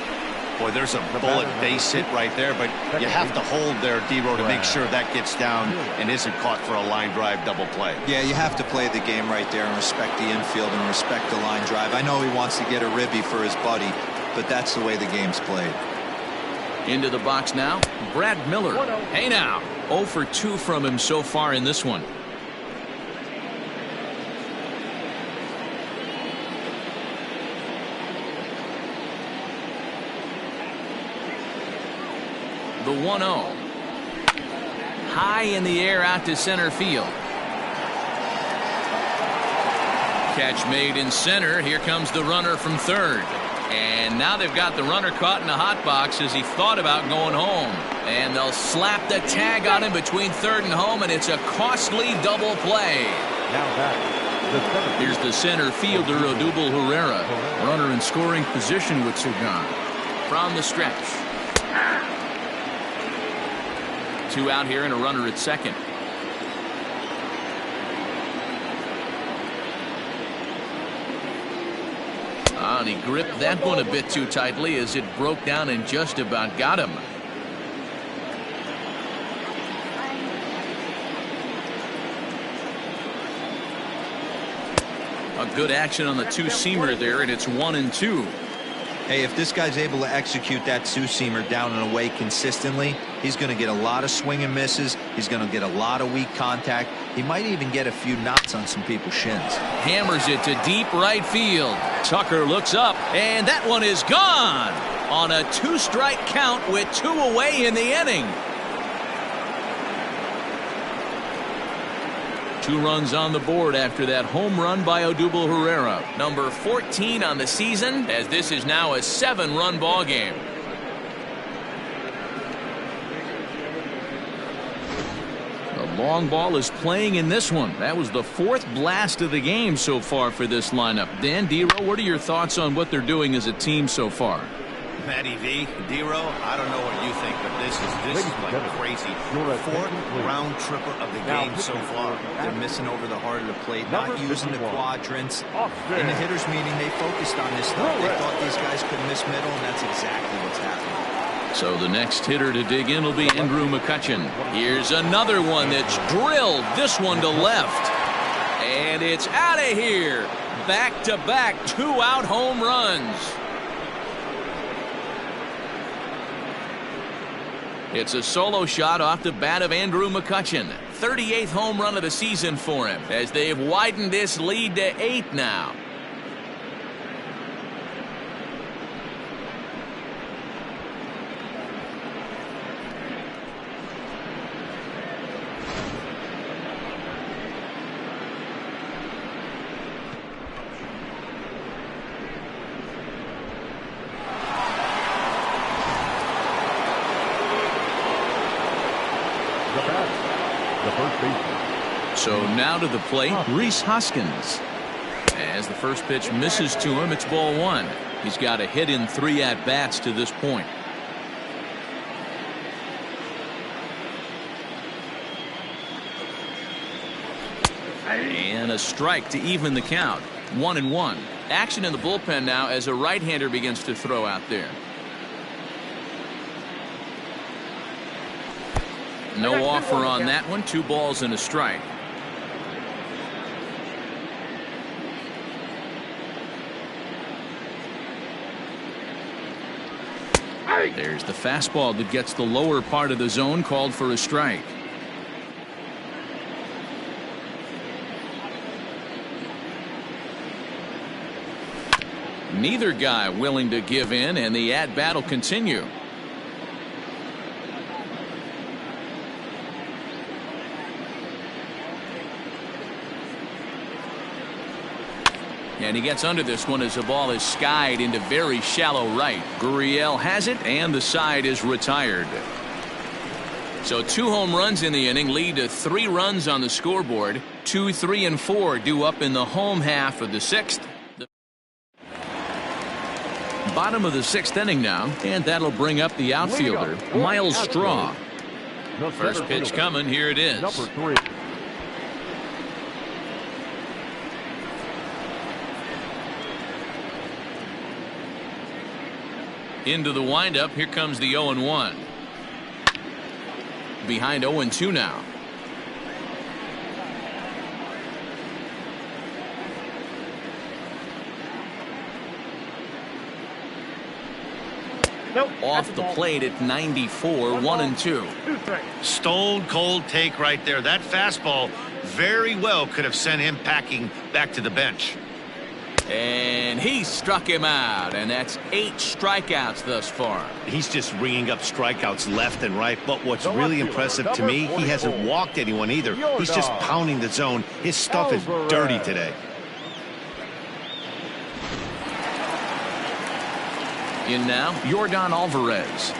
Boy, there's a bullet base hit right there, but you have to hold there, D-Row, to make sure that gets down and isn't caught for a line drive double play. Yeah, you have to play the game right there and respect the infield and respect the line drive. I know he wants to get a ribby for his buddy, but that's the way the game's played. Into the box now, Brad Miller. Hey now, 0 for 2 from him so far in this one. The 1-0. High in the air out to center field. Catch made in center. Here comes the runner from 3rd. And now they've got the runner caught in the hot box as he thought about going home. And they'll slap the tag on him between 3rd and home, and it's a costly double play. Now back. Here's the center fielder, Odubel Herrera. Runner in scoring position with 2 gone. From the stretch. 2 out here and a runner at second. And he gripped that one a bit too tightly as it broke down and just about got him. A good action on the 2-seamer there, and it's 1-2. Hey, if this guy's able to execute that two-seamer down and away consistently, he's going to get a lot of swing and misses. He's going to get a lot of weak contact. He might even get a few knots on some people's shins. Hammers it to deep right field. Tucker looks up, and that one is gone on a 2-strike count with 2 away in the inning. 2 runs on the board after that home run by Odubel Herrera. Number 14 on the season, as this is now a 7-run ball game. The long ball is playing in this one. That was the 4th blast of the game so far for this lineup. Dan, D-Row, what are your thoughts on what they're doing as a team so far? Matty V, D-Row, I don't know what you think, but this is like crazy. 4th round tripper of the game so far. They're missing over the heart of the plate, not using the quadrants. In the hitters meeting, they focused on this stuff. They thought these guys could miss middle, and that's exactly what's happening. So the next hitter to dig in will be Andrew McCutchen. Here's another one that's drilled. This one to left. And it's out of here. Back-to-back 2-out home runs. It's a solo shot off the bat of Andrew McCutchen. 38th home run of the season for him, as they've widened this lead to 8 now. So now to the plate, Rhys Hoskins. As the first pitch misses to him, it's ball 1. He's got a hit in 3 at-bats to this point. And a strike to even the count. 1-1. Action in the bullpen now as a right-hander begins to throw out there. No offer on that one. 2 balls and a strike. There's the fastball that gets the lower part of the zone, called for a strike. Neither guy willing to give in, and the at-bat will continue. And he gets under this one as the ball is skied into very shallow right. Gurriel has it, and the side is retired. So 2 home runs in the inning lead to 3 runs on the scoreboard. 2, 3, and 4 due up in the home half of the 6th. Bottom of the 6th inning now, and that'll bring up the outfielder, Miles Straw. First pitch coming. Here it is. Number 3. Into the windup. Here comes the 0-1. Behind 0-2 now. Nope, Off the plate at 94, 1-2. Stone cold take right there. That fastball very well could have sent him packing back to the bench. And he struck him out, and that's 8 strikeouts thus far. He's just ringing up strikeouts left and right, but what's really impressive to me, he hasn't walked anyone either. He's just pounding the zone. His stuff is dirty today. In now, Yordan Alvarez.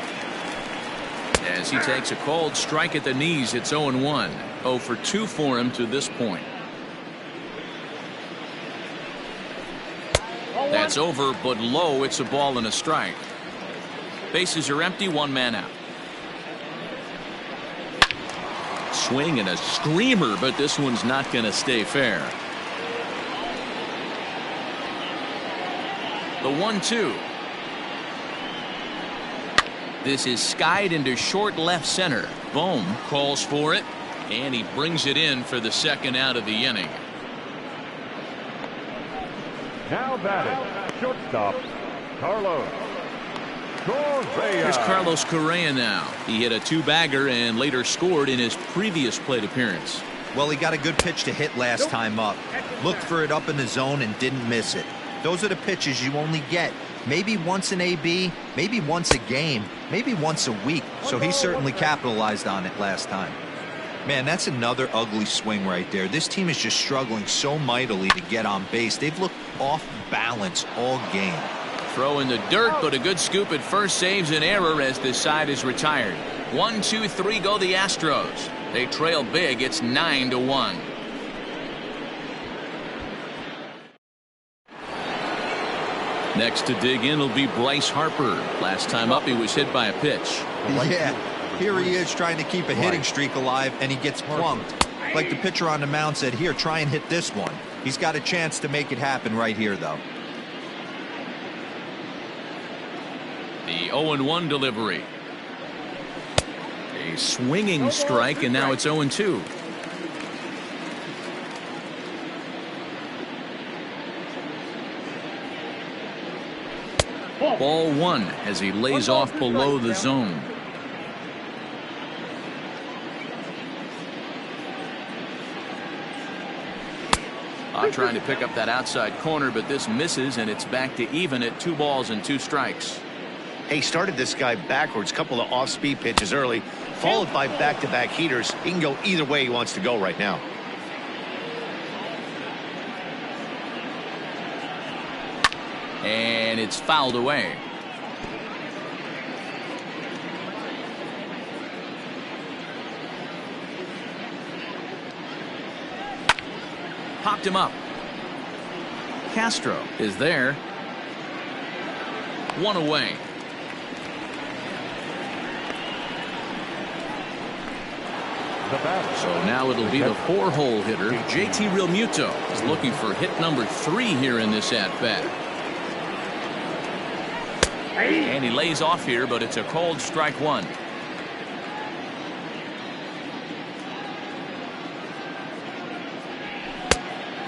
As he takes a cold strike at the knees, it's 0-1. 0 for 2 for him to this point. That's over, but low. It's a ball and a strike. Bases are empty. 1 man out. Swing and a screamer, but this one's not going to stay fair. The 1-2. This is skied into short left center. Bohm calls for it, and he brings it in for the 2nd out of the inning. Now batting, shortstop, Carlos Correa. Here's Carlos Correa now. He hit a two-bagger and later scored in his previous plate appearance. Well, he got a good pitch to hit last time up. Looked for it up in the zone and didn't miss it. Those are the pitches you only get maybe once an AB, maybe once a game, maybe once a week. So he certainly capitalized on it last time. Man, that's another ugly swing right there. This team is just struggling so mightily to get on base. They've looked off balance all game. Throw in the dirt, but a good scoop at first saves an error as this side is retired. 1, 2, 3 go the Astros. They trail big. It's 9-1. Next to dig in will be Bryce Harper. Last time up, he was hit by a pitch. Yeah, here he is trying to keep a hitting streak alive, and he gets plunked. Like the pitcher on the mound said, here, try and hit this one. He's got a chance to make it happen right here, though. The 0-1 delivery. A swinging strike, and now it's 0-2. Ball one as he lays off below the zone. Trying to pick up that outside corner, but this misses, and it's back to even at 2 balls and 2 strikes. He started this guy backwards, couple of off-speed pitches early, followed by back-to-back heaters. He can go either way he wants to go right now. And it's fouled away. Popped him up. Castro is there. 1 away. So now it'll be the 4-hole hitter. JT Realmuto is looking for hit number 3 here in this at-bat. And he lays off here, but it's a called strike 1.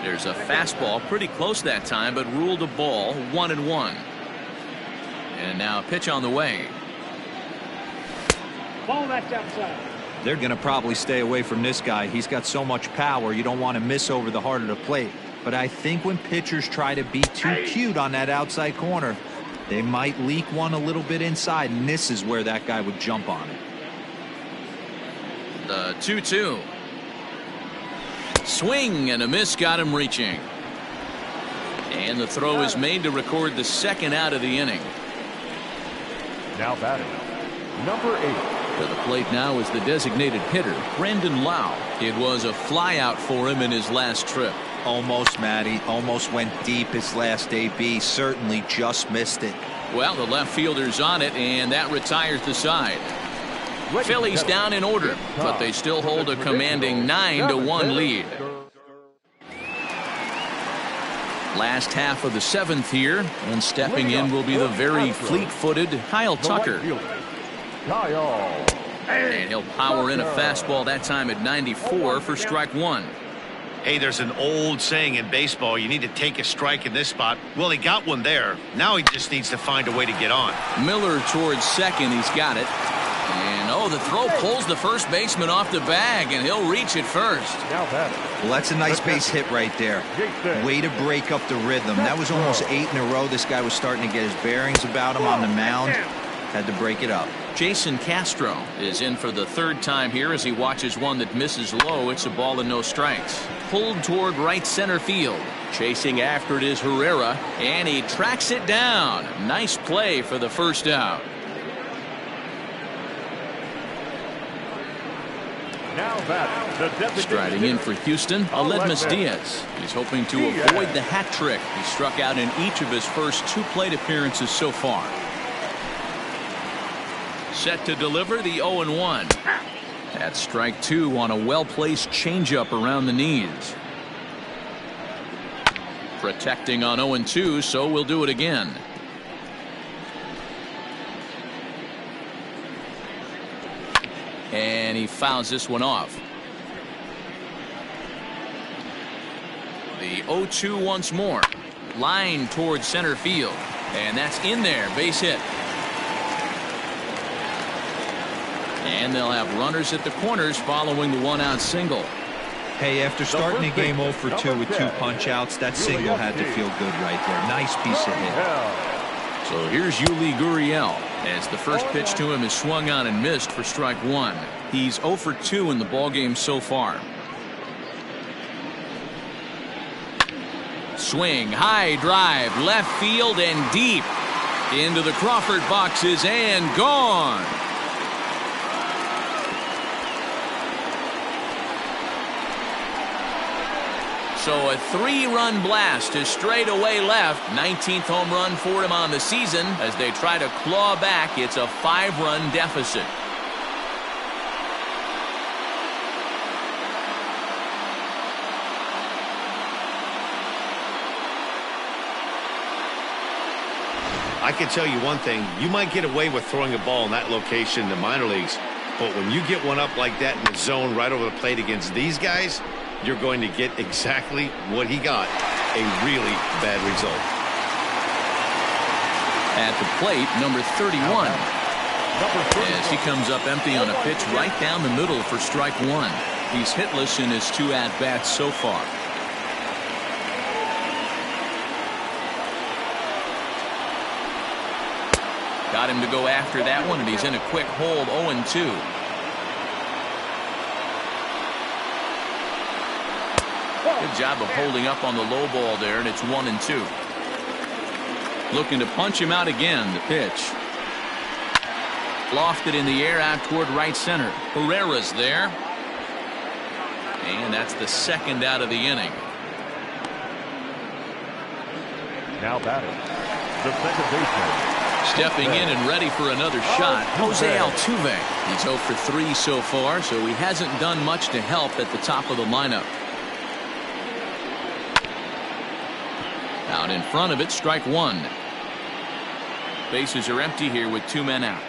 There's a fastball pretty close that time, but ruled a ball. 1-1. And now a pitch on the way. Ball that's outside. They're going to probably stay away from this guy. He's got so much power. You don't want to miss over the heart of the plate. But I think when pitchers try to be too cute on that outside corner, they might leak one a little bit inside, and this is where that guy would jump on it. The 2-2. Swing and a miss got him reaching. And the throw is made to record the 2nd out of the inning. Now batting, number 8. To the plate now is the designated hitter, Brandon Lau. It was a flyout for him in his last trip. Almost, Matty. Almost went deep his last AB. Certainly just missed it. Well, the left fielder's on it, and that retires the side. Phillies down in order, but they still hold a commanding 9-1 lead. Last half of the 7th here, and stepping in will be the very fleet-footed Kyle Tucker. And he'll power in a fastball that time at 94 for strike 1. Hey, there's an old saying in baseball, you need to take a strike in this spot. Well, he got one there. Now he just needs to find a way to get on. Miller towards second. He's got it. And the throw pulls the first baseman off the bag, and he'll reach it first. Well, that's a nice base hit right there. Way to break up the rhythm. That was almost 8 in a row. This guy was starting to get his bearings about him on the mound. Had to break it up. Jason Castro is in for the 3rd time here as he watches one that misses low. It's a ball and no strikes. Pulled toward right center field. Chasing after it is Herrera, and he tracks it down. Nice play for the 1st out. Striding in for Houston, Aledmus Diaz. He's hoping to avoid the hat trick. He struck out in each of his first 2 plate appearances so far. Set to deliver the 0-1. That's strike 2 on a well-placed changeup around the knees. Protecting on 0-2, so we'll do it again. And he fouls this one off. The 0-2 once more. Line towards center field. And that's in there. Base hit. And they'll have runners at the corners following the one-out single. Hey, after starting the game 0 for 2 with 2 punch-outs, that single had to feel good right there. Nice piece of hit. So here's Yuli Gurriel as the first pitch to him is swung on and missed for strike 1. He's 0 for 2 in the ballgame so far. Swing, high drive, left field and deep into the Crawford boxes and gone. So a 3-run blast to straightaway left. 19th home run for him on the season as they try to claw back. It's a 5-run deficit. I can tell you one thing. You might get away with throwing a ball in that location in the minor leagues, but when you get one up like that in the zone right over the plate against these guys, you're going to get exactly what he got, a really bad result. At the plate, number 31. As he comes up empty on a pitch right down the middle for strike 1. He's hitless in his 2 at-bats so far. Got him to go after that one, and he's in a quick hold, 0-2. Good job of holding up on the low ball there, and it's 1-2. Looking to punch him out again. The pitch. Lofted in the air out toward right center. Herrera's there. And that's the second out of the inning. Now batting, the second baseman. Stepping in and ready for another shot, Jose Altuve. He's 0 for 3 so far, so he hasn't done much to help at the top of the lineup. Out in front of it, strike 1. Bases are empty here with 2 men out.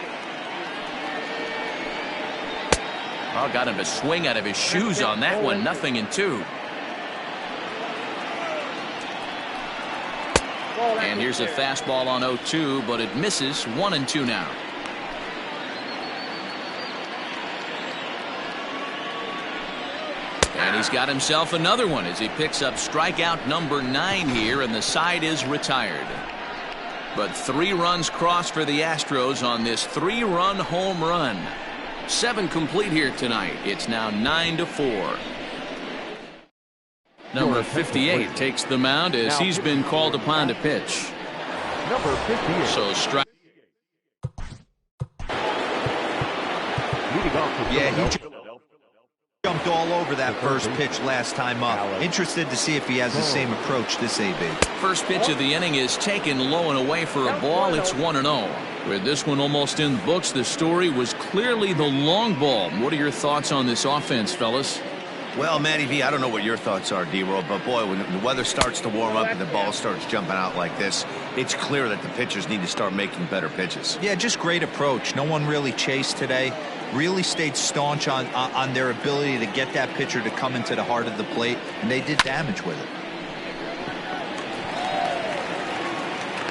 Oh, got him to swing out of his shoes on that one. 0-2. And here's a fastball on 0-2, but it misses. 1-2 now. And he's got himself another one as he picks up strikeout number 9 here, and the side is retired. But 3 runs crossed for the Astros on this 3-run home run. 7 complete here tonight. It's now 9-4. Number 58 takes the mound as he's been called upon to pitch. Number 58. So strike. Yeah, he jumped all over that first pitch last time up. Interested to see if he has the same approach this AB. First pitch of the inning is taken low and away for a ball. It's 1-0. With this one almost in the books, the story was clearly the long ball. What are your thoughts on this offense, fellas? Well, Matty V, I don't know what your thoughts are, D-Roll, but boy, when the weather starts to warm up and the ball starts jumping out like this, it's clear that the pitchers need to start making better pitches. Yeah, just great approach. No one really chased today. Really stayed staunch on their ability to get that pitcher to come into the heart of the plate, and they did damage with it.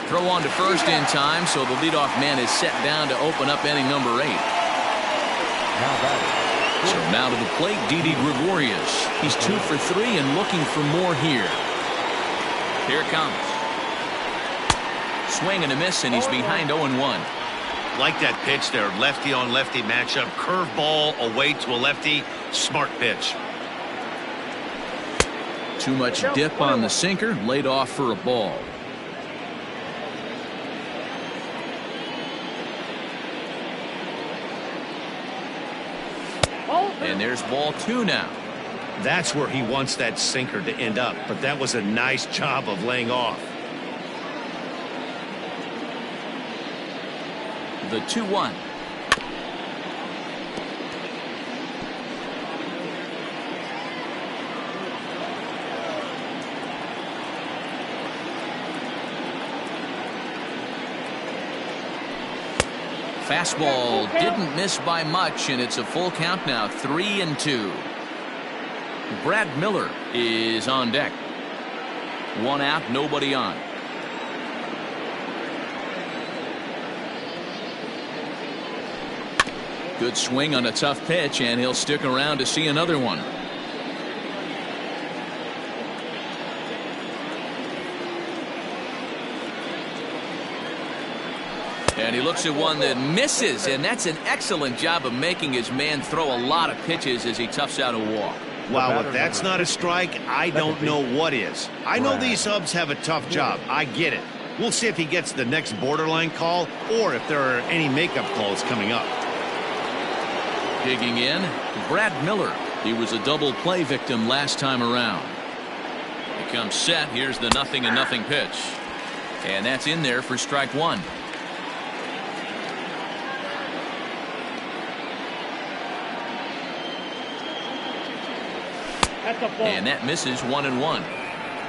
Throw on to first in time, so the leadoff man is set down to open up inning number 8. So now to the plate, Didi Gregorius. He's 2 for 3 and looking for more here. Here it comes. Swing and a miss, and he's behind 0-1. Like that pitch there, lefty on lefty matchup, curveball away to a lefty, smart pitch. Too much dip on the sinker, laid off for a ball. And there's ball 2 now. That's where he wants that sinker to end up, but that was a nice job of laying off. The 2-1. Fastball didn't miss by much, and it's a full count now, 3-2. Brad Miller is on deck. 1 out, nobody on. Good swing on a tough pitch, and he'll stick around to see another one. And he looks at one that misses, and that's an excellent job of making his man throw a lot of pitches as he toughs out a walk. Wow, if that's not a strike, I don't know what is. I know these subs have a tough job. I get it. We'll see if he gets the next borderline call or if there are any makeup calls coming up. Digging in, Brad Miller. He was a double play victim last time around. He comes set. Here's the 0-0 pitch. And that's in there for strike one. And that misses 1-1.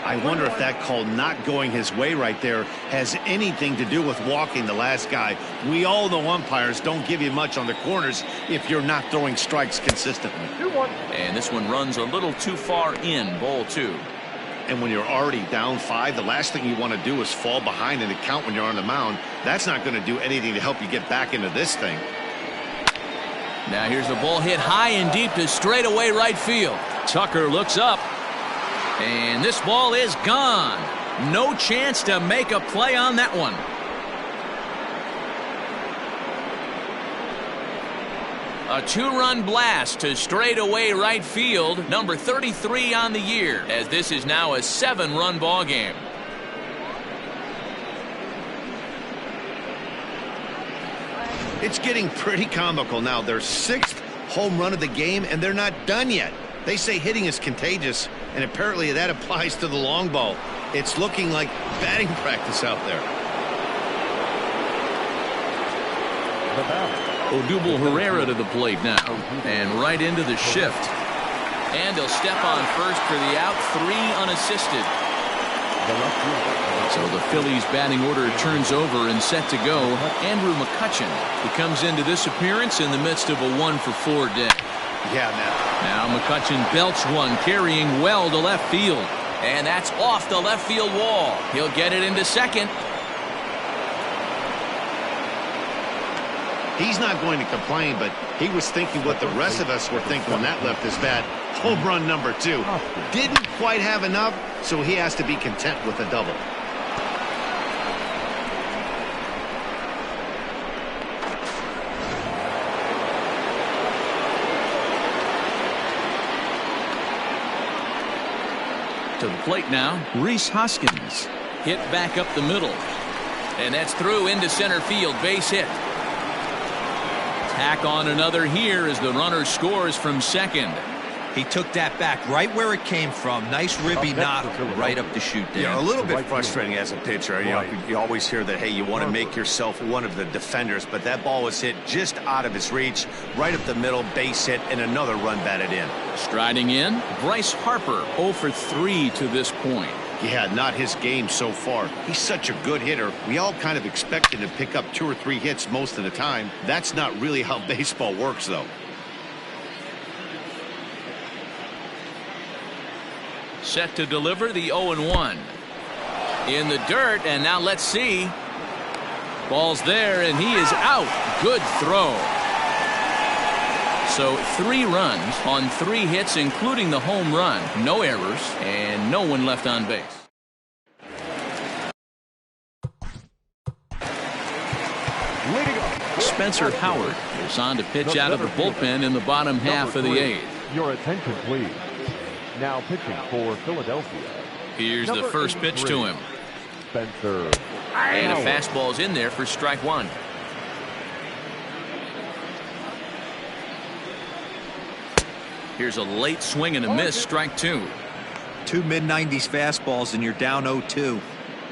I wonder if that call not going his way right there has anything to do with walking the last guy. We all know umpires don't give you much on the corners if you're not throwing strikes consistently. And this one runs a little too far in, ball 2. And when you're already down 5, the last thing you want to do is fall behind in the count when you're on the mound. That's not going to do anything to help you get back into this thing. Now here's a ball hit high and deep to straightaway right field. Tucker looks up, and this ball is gone. No chance to make a play on that one. A 2-run blast to straightaway right field, number 33 on the year, as this is now a 7-run ball game. It's getting pretty comical now. Their 6th home run of the game, and they're not done yet. They say hitting is contagious, and apparently that applies to the long ball. It's looking like batting practice out there. Odubel Herrera to the plate now, and right into the shift. And he'll step on first for the out, 3 unassisted. So the Phillies batting order turns over and set to go. Andrew McCutchen, who comes into this appearance in the midst of a 1-for-4 day. Yeah, man. Now McCutchen belts one, carrying well to left field. And that's off the left field wall. He'll get it into second. He's not going to complain, but he was thinking what the rest of us were thinking when that left his bat. Home run number 2. Didn't quite have enough, so he has to be content with a double. To the plate now, Rhys Hoskins. Hit back up the middle. And that's through into center field, base hit. Tack on another here as the runner scores from second. He took that back right where it came from. Nice ribby knock right up the chute there. Yeah, a little bit frustrating as a pitcher. You know, you always hear that, hey, you want to make yourself one of the defenders, but that ball was hit just out of his reach, right up the middle, base hit, and another run batted in. Striding in, Bryce Harper, 0 for 3 to this point. Yeah, not his game so far. He's such a good hitter. We all kind of expect him to pick up 2 or 3 hits most of the time. That's not really how baseball works, though. Set to deliver the 0-1. In the dirt, and now let's see. Ball's there, and he is out. Good throw. So 3 runs on 3 hits, including the home run. No errors, and no one left on base. Spencer Howard is on to pitch out of the bullpen in the bottom half of the 8th. Your attention, please. Now pitching for Philadelphia. Here's the first pitch to him. Spencer. And a fastball's in there for strike 1. Here's a late swing and a miss, strike 2. 2 mid-90s fastballs and you're down 0-2.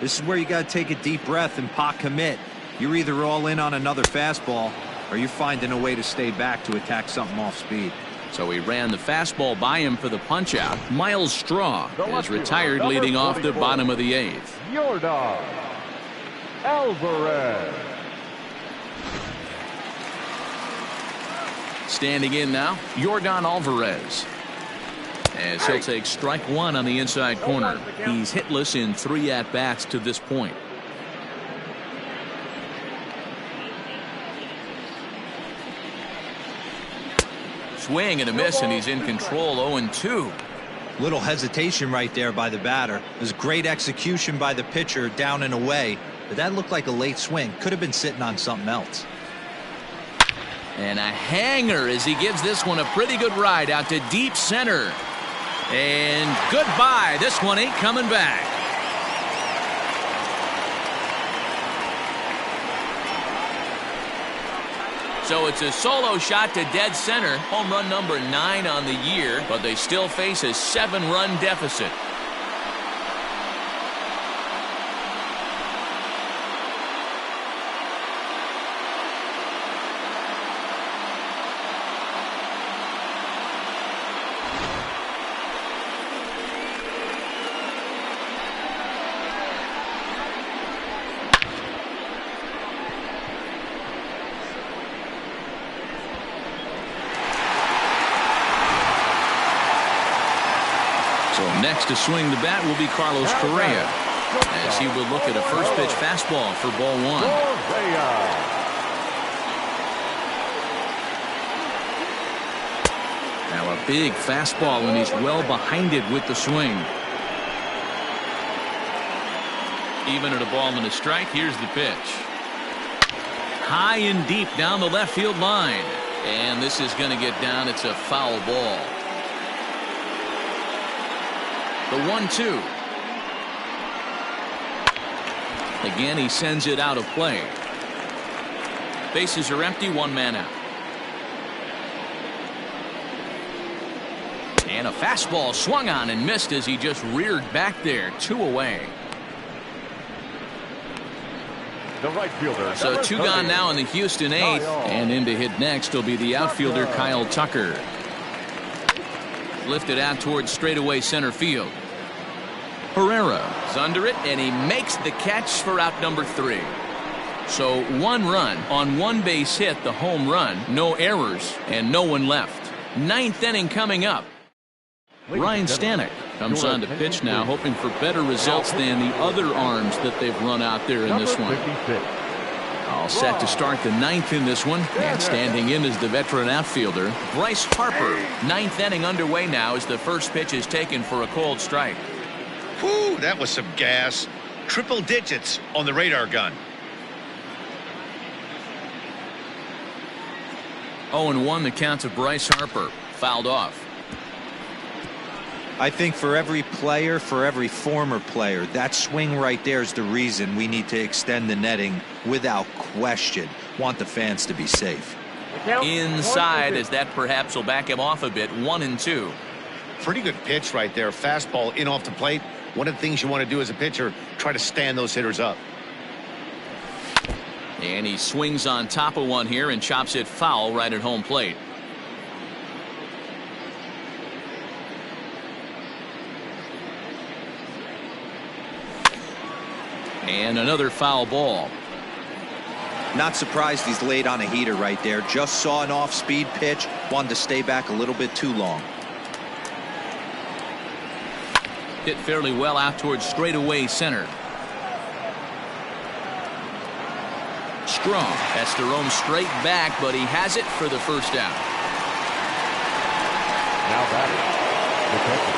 This is where you got to take a deep breath and pot commit. You're either all in on another fastball or you're finding a way to stay back to attack something off speed. So he ran the fastball by him for the punch-out. Miles Straw is retired, leading off the bottom of the 8th. Yordan Alvarez. Standing in now, Yordan Alvarez. As he'll take strike 1 on the inside corner. He's hitless in 3 at-bats to this point. swing and a miss, and he's in control. 0-2. Little hesitation right there by the batter. It was great execution by the pitcher down and away, but that looked like a late swing. Could have been sitting on something else. And a hanger as he gives this one a pretty good ride out to deep center. And goodbye. This one ain't coming back. So it's a solo shot to dead center. Home run number 9 on the year, but they still face a 7-run deficit. Next to swing the bat will be Carlos Correa, as he will look at a first pitch fastball for ball 1. Now a big fastball, and he's well behind it with the swing. Even at a ball and a strike, here's the pitch. High and deep down the left field line. And this is going to get down. It's a foul ball. The 1-2. Again, he sends it out of play. Bases are empty, 1 man out. And a fastball swung on and missed as he just reared back there. 2 away. The right fielder. So 2 gone now in the Houston 8th. And in to hit next will be the outfielder Kyle Tucker. Lifted out towards straightaway center field. Herrera is under it, and he makes the catch for out number 3. So 1 run on 1 base hit, the home run, no errors, and no one left. 9th inning coming up. Ryan Stanek comes on to pitch now, hoping for better results than the other arms that they've run out there in this one. All set to start the 9th in this one, and standing in is the veteran outfielder Bryce Harper. 9th inning underway now as the first pitch is taken for a cold strike. Whew, that was some gas. Triple digits on the radar gun. 0-1 the count of Bryce Harper. Fouled off. I think for every player, for every former player, that swing right there is the reason we need to extend the netting without question. Want the fans to be safe. Inside, as that perhaps will back him off a bit. 1-2. Pretty good pitch right there. Fastball in off the plate. One of the things you want to do as a pitcher, try to stand those hitters up. And he swings on top of one here and chops it foul right at home plate. And another foul ball. Not surprised he's laid on a heater right there. Just saw an off-speed pitch. Wanted to stay back a little bit too long. Hit fairly well out towards straightaway center. Strong has to roam straight back, but he has it for the first out. Now batting.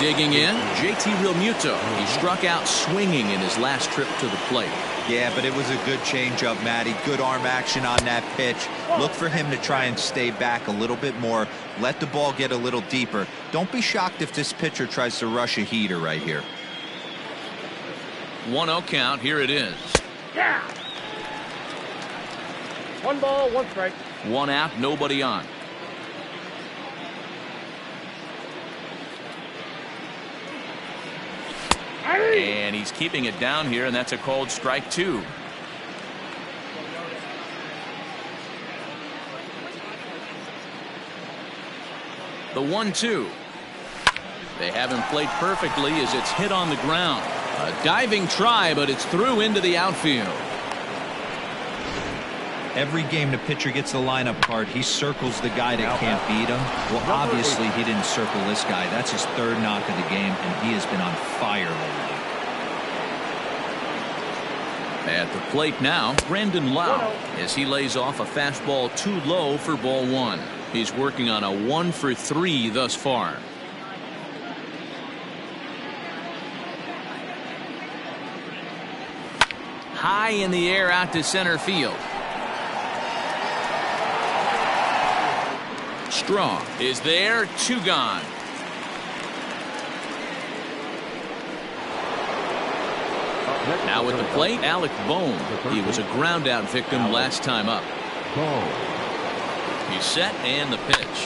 Digging in, JT Realmuto. He struck out swinging in his last trip to the plate. Yeah, but it was a good changeup, Matty. Good arm action on that pitch. Look for him to try and stay back a little bit more. Let the ball get a little deeper. Don't be shocked if this pitcher tries to rush a heater right here. 1-0 count. Here it is. Yeah. 1 ball, 1 strike. 1 out, nobody on. And he's keeping it down here, and that's a cold strike 2. The 1-2. They have him played perfectly as it's hit on the ground. A diving try, but it's through into the outfield. Every game the pitcher gets the lineup card, he circles the guy that can't beat him. Well, obviously he didn't circle this guy. That's his 3rd knock of the game, and he has been on fire lately. At the plate now, Brandon Lau, as he lays off a fastball too low for ball 1. He's working on a 1-for-3 thus far. High in the air out to center field. Straw is there, 2 gone. Now at the plate, Alec Bohm. He was a ground out victim last time up. He's set and the pitch.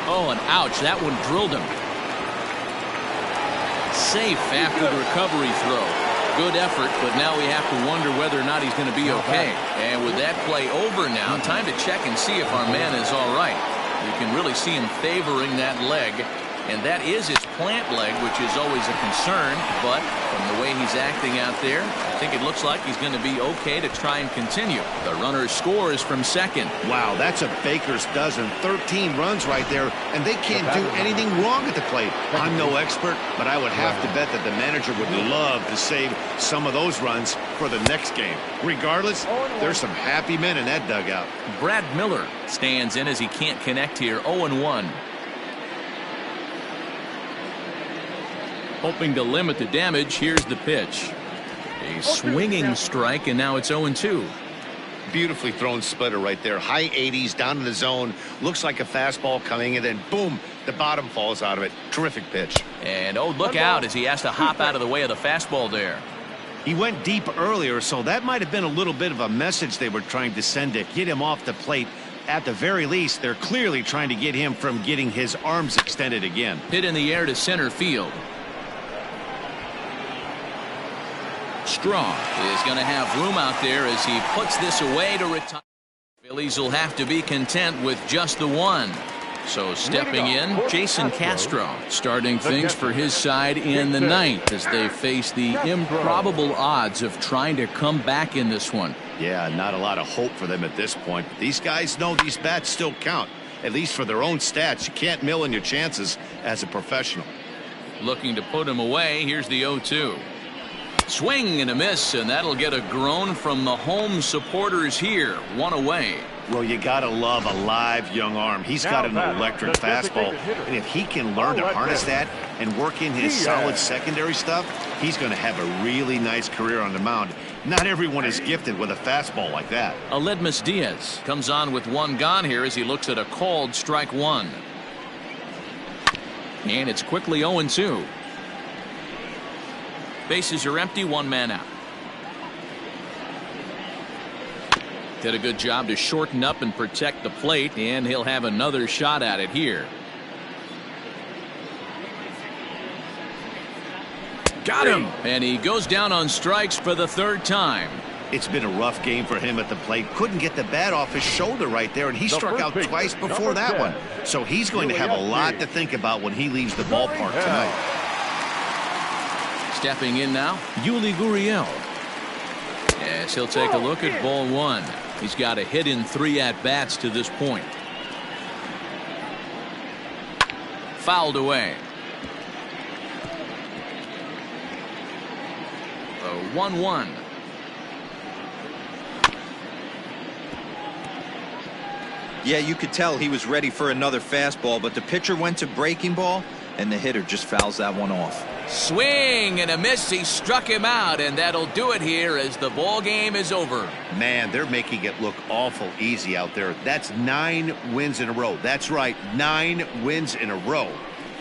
Oh, and ouch, that one drilled him. Safe after the recovery throw. Good effort, but now we have to wonder whether or not he's going to be okay. And with that play over now, time to check and see if our man is all right. You can really see him favoring that leg, and that is his plant leg, which is always a concern, but from the way he's acting out there, I think it looks like he's going to be okay to try and continue. The runner scores from second. Wow, that's a baker's dozen. 13 runs right there, and they can't do anything wrong at the plate. I'm no expert, but I would have to bet that the manager would love to save some of those runs for the next game. Regardless, there's some happy men in that dugout. Brad Miller stands in as he can't connect here. 0-1. Hoping to limit the damage. Here's the pitch. A swinging strike, and now it's 0-2. Beautifully thrown splitter right there. High 80s down in the zone. Looks like a fastball coming, and then boom, the bottom falls out of it. Terrific pitch. And oh, look out as he has to hop out of the way of the fastball there. He went deep earlier, so that might have been a little bit of a message they were trying to send to get him off the plate. At the very least, they're clearly trying to get him from getting his arms extended again. Hit in the air to center field. Straw is going to have room out there as he puts this away to retire. Phillies will have to be content with just the one. So stepping in, Jason Castro starting things for his side in the ninth as they face the improbable odds of trying to come back in this one. Yeah, not a lot of hope for them at this point. These guys know these bats still count, at least for their own stats. You can't mill in your chances as a professional. Looking to put him away. Here's the 0-2. Swing and a miss, and that'll get a groan from the home supporters here. 1 away. Well, you gotta love a live young arm. He's got an electric fastball, and if he can learn to harness that and work in his solid secondary stuff, he's going to have a really nice career on the mound. Not everyone is gifted with a fastball like that. Aledmus Diaz comes on with 1 gone here as he looks at a called strike 1. And it's quickly 0-2. Bases are empty, 1 man out. Did a good job to shorten up and protect the plate, and he'll have another shot at it here. Got him! And he goes down on strikes for the 3rd time. It's been a rough game for him at the plate. Couldn't get the bat off his shoulder right there, and he struck out twice before that one. So he's going to have a lot to think about when he leaves the ballpark tonight. Stepping in now, Yuli Gurriel. Yes, he'll take a look at ball 1. He's got a hit in 3 at-bats to this point. Fouled away. A 1-1. Yeah, you could tell he was ready for another fastball, but the pitcher went to breaking ball, and the hitter just fouls that one off. Swing and a miss. He struck him out, and that'll do it here as the ball game is over. Man, they're making it look awful easy out there. That's 9 wins in a row. That's right, 9 wins in a row.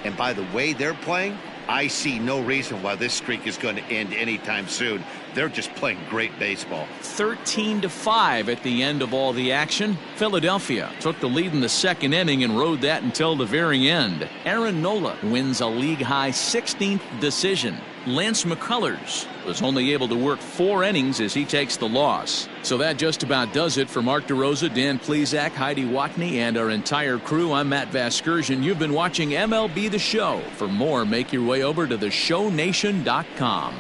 And by the way they're playing, I see no reason why this streak is going to end anytime soon. They're just playing great baseball. 13-5 at the end of all the action. Philadelphia took the lead in the 2nd inning and rode that until the very end. Aaron Nola wins a league-high 16th decision. Lance McCullers was only able to work 4 innings as he takes the loss. So that just about does it for Mark DeRosa, Dan Plesac, Heidi Watney, and our entire crew. I'm Matt Vasgersian. You've been watching MLB The Show. For more, make your way over to theshownation.com.